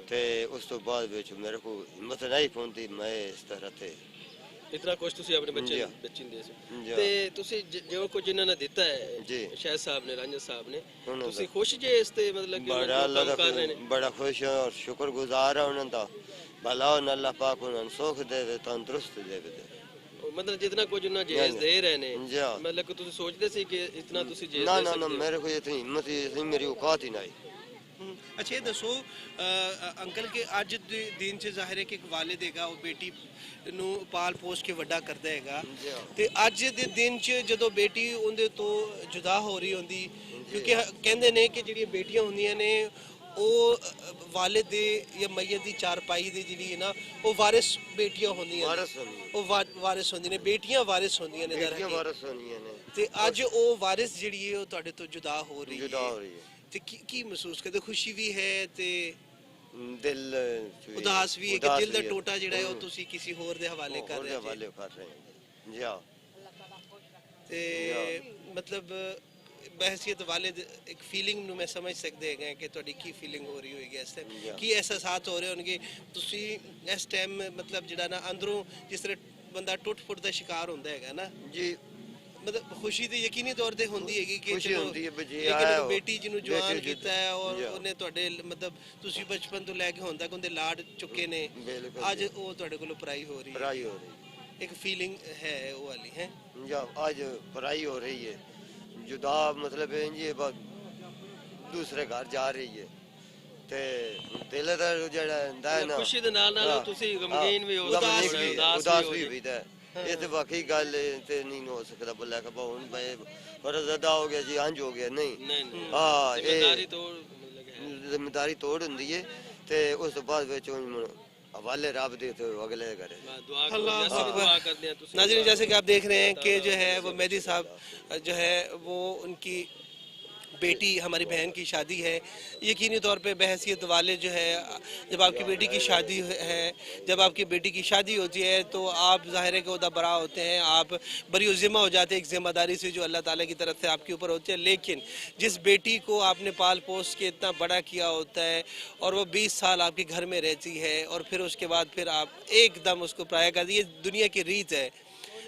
ते उस तो बाद विच मेरे को हिम्मत नहीं पौंदी मैं इस तरह थे इतना कुछ तुसी अपने बच्चे दे सो ते तुसी जो को जिन्ना ने दिता है जी शायद साहब ने रांझा साहब ने, तुसी खुश जे इस ते मतलब कि बड़ा खुश और शुक्रगुजार है उन्हां दा भला होना अल्लाह पाक उन्हें सुख देवे तंदुरुस्त देवे मतलब जितना कुछ ना जेज दे रहे ने मतलब कि तुसी सोचदे सी कि इतना तुसी जेज ना ना ना मेरे को इतनी हिम्मत ही मेरी औकात ही नहीं। अच्छा ये दसो अंकल के अज दिन च जाहिर है कि एक वालिद हैगा वो बेटी ਨੂੰ ਪਾਲ ਪੋਸ ਕੇ ਵੱਡਾ ਕਰਦਾ ਹੈਗਾ ਤੇ ਅੱਜ ਦੇ ਦਿਨ 'ਚ ਜਦੋਂ ਬੇਟੀ ਉਹਦੇ ਤੋਂ ਜੁਦਾ ਹੋ ਰਹੀ ਹੁੰਦੀ ਕਿਉਂਕਿ ਕਹਿੰਦੇ ਨੇ ਕਿ ਜਿਹੜੀਆਂ ਬੇਟੀਆਂ ਹੁੰਦੀਆਂ ਨੇ ਉਹ ਵਾਲਿਦ ਦੇ ਜਾਂ ਮਈਤ ਦੀ ਚਾਰਪਾਈ ਦੀ ਜਿਹੜੀ ਹੈ ਨਾ ਉਹ ਵਾਰਿਸ ਬੇਟੀਆਂ ਹੁੰਦੀਆਂ ਉਹ ਵਾਰਿਸ ਹੁੰਦੀਆਂ ਨੇ ਬੇਟੀਆਂ ਵਾਰਿਸ ਹੁੰਦੀਆਂ ਨੇ ਬੇਟੀਆਂ ਵਾਰਿਸ ਹੁੰਦੀਆਂ ਨੇ ਤੇ ਅੱਜ ਉਹ ਵਾਰਿਸ ਜਿਹੜੀ ਹੈ ਉਹ ਤੁਹਾਡੇ ਤੋਂ ਜੁਦਾ ਹੋ ਰਹੀ ਹੈ ਤੇ ਕੀ ਮਹਿਸੂਸ ਕਰਦੇ ਖੁਸ਼ੀ ਵੀ ਹੈ ਤੇ ਦਿਲ ਉਦਾਸ ਵੀ ਹੈ ਕਿ ਦਿਲ ਦਾ ਟੋਟਾ ਜਿਹੜਾ ਹੈ ਉਹ ਤੁਸੀਂ ਕਿਸੇ ਹੋਰ ਦੇ ਹਵਾਲੇ ਕਰ ਰਹੇ ਹੋ ਜੀ ਹਾਂ ਤੇ ਮਤਲਬ ਬਹਿਸੀਅਤ ਵਾਲਿਦ ਇੱਕ ਫੀਲਿੰਗ ਨੂੰ ਮੈਂ ਸਮਝ ਸਕਦੇ ਹੈਗਾ ਕਿ ਤੁਹਾਡੀ ਕੀ ਫੀਲਿੰਗ ਹੋ ਰਹੀ ਹੋਏਗੀ ਇਸ ਟਾਈਮ ਕੀ ਅਹਿਸਾਸ ਹੋ ਰਹੇ ਹੋਣਗੇ ਤੁਸੀਂ ਇਸ ਟਾਈਮ ਮਤਲਬ ਜਿਹੜਾ ਨਾ ਅੰਦਰੋਂ ਜਿਸ ਤਰ੍ਹਾਂ ਬੰਦਾ ਟੁੱਟ ਫੁੱਟ ਦਾ ਸ਼ਿਕਾਰ ਹੁੰਦਾ ਹੈਗਾ ਨਾ ਜੀ ਮਤਲਬ ਖੁਸ਼ੀ ਤੇ ਯਕੀਨੀ ਤੌਰ ਤੇ ਹੁੰਦੀ ਹੈਗੀ ਕਿ ਚਲੋ ਬੇਟੀ ਜਿਹਨੂੰ ਜਵਾਨ ਕੀਤਾ ਹੈ ਔਰ ਉਹਨੇ ਤੁਹਾਡੇ ਮਤਲਬ ਤੁਸੀਂ ਬਚਪਨ ਤੋਂ ਲੈ ਕੇ ਹੁਣ ਤੱਕ ਉਹਦੇ ਲਾਡ ਚੁੱਕੇ ਨੇ ਅੱਜ ਉਹ ਤੁਹਾਡੇ ਕੋਲੋਂ ਪਰਾਈ ਹੋ ਰਹੀ ਹੈ ਇੱਕ ਫੀਲਿੰਗ ਹੈ ਉਹ ਵਾਲੀ ਹੈ ਅੱਜ ਪਰਾਈ ਹੋ ਰਹੀ ਹੈ जुदा मतलब ये दूसरे घर जा रही है ते दिल दा जेड़ा हुंदा है ना खुशी दे नाल नाल तुसी गमगीन भी हो उदास भी होईदा है ये ते वाकई गल ते नहीं हो सकदा बोला कि हुन भाई फर्ज अदा हो गया जी अंज हो गया नहीं हां जिम्मेदारी तोड़ हुंदी है ते उस तो बाद विच हवाले रब दे तो अगले करे नाज़रीन जैसे कि आप देख रहे हैं कि जो है वो मेहदी साहब जो है वो उनकी बेटी हमारी बहन की शादी है यकीनी तौर पे बहसीत वाले जो है जब आपकी बेटी की शादी है जब आपकी बेटी की शादी होती है तो आप ज़ाहिर है कि उदा बरा होते हैं आप बरी ज़िम्मा हो जाते हैं एक ज़िम्मेदारी से जो अल्लाह ताला की तरफ से आपके ऊपर होती है लेकिन जिस बेटी को आपने पाल पोस के इतना बड़ा किया होता है और वो 20 साल आपके घर में रहती है और फिर उसके बाद फिर आप एकदम उसको पराया कर दी ये दुनिया की रीत है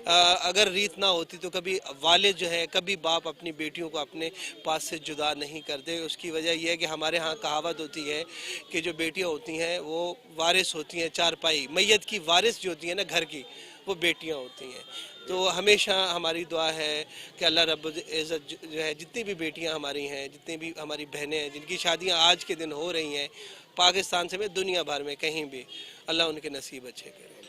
अगर रीत ना होती तो कभी वालिद जो है कभी बाप अपनी बेटियों को अपने पास से जुदा नहीं करते उसकी वजह यह है कि हमारे यहाँ कहावत होती है कि जो बेटियाँ होती हैं वो वारिस होती हैं चारपाई मैयत की वारिस जो होती है ना घर की वो बेटियाँ होती हैं तो हमेशा हमारी दुआ है कि अल्लाह रब्बुल इज़्ज़त जो है जितनी भी बेटियाँ हमारी हैं जितनी भी हमारी बहनें हैं जिनकी शादियाँ आज के दिन हो रही हैं पाकिस्तान से दुनिया भर में कहीं भी अल्लाह उनके नसीब अच्छे करे।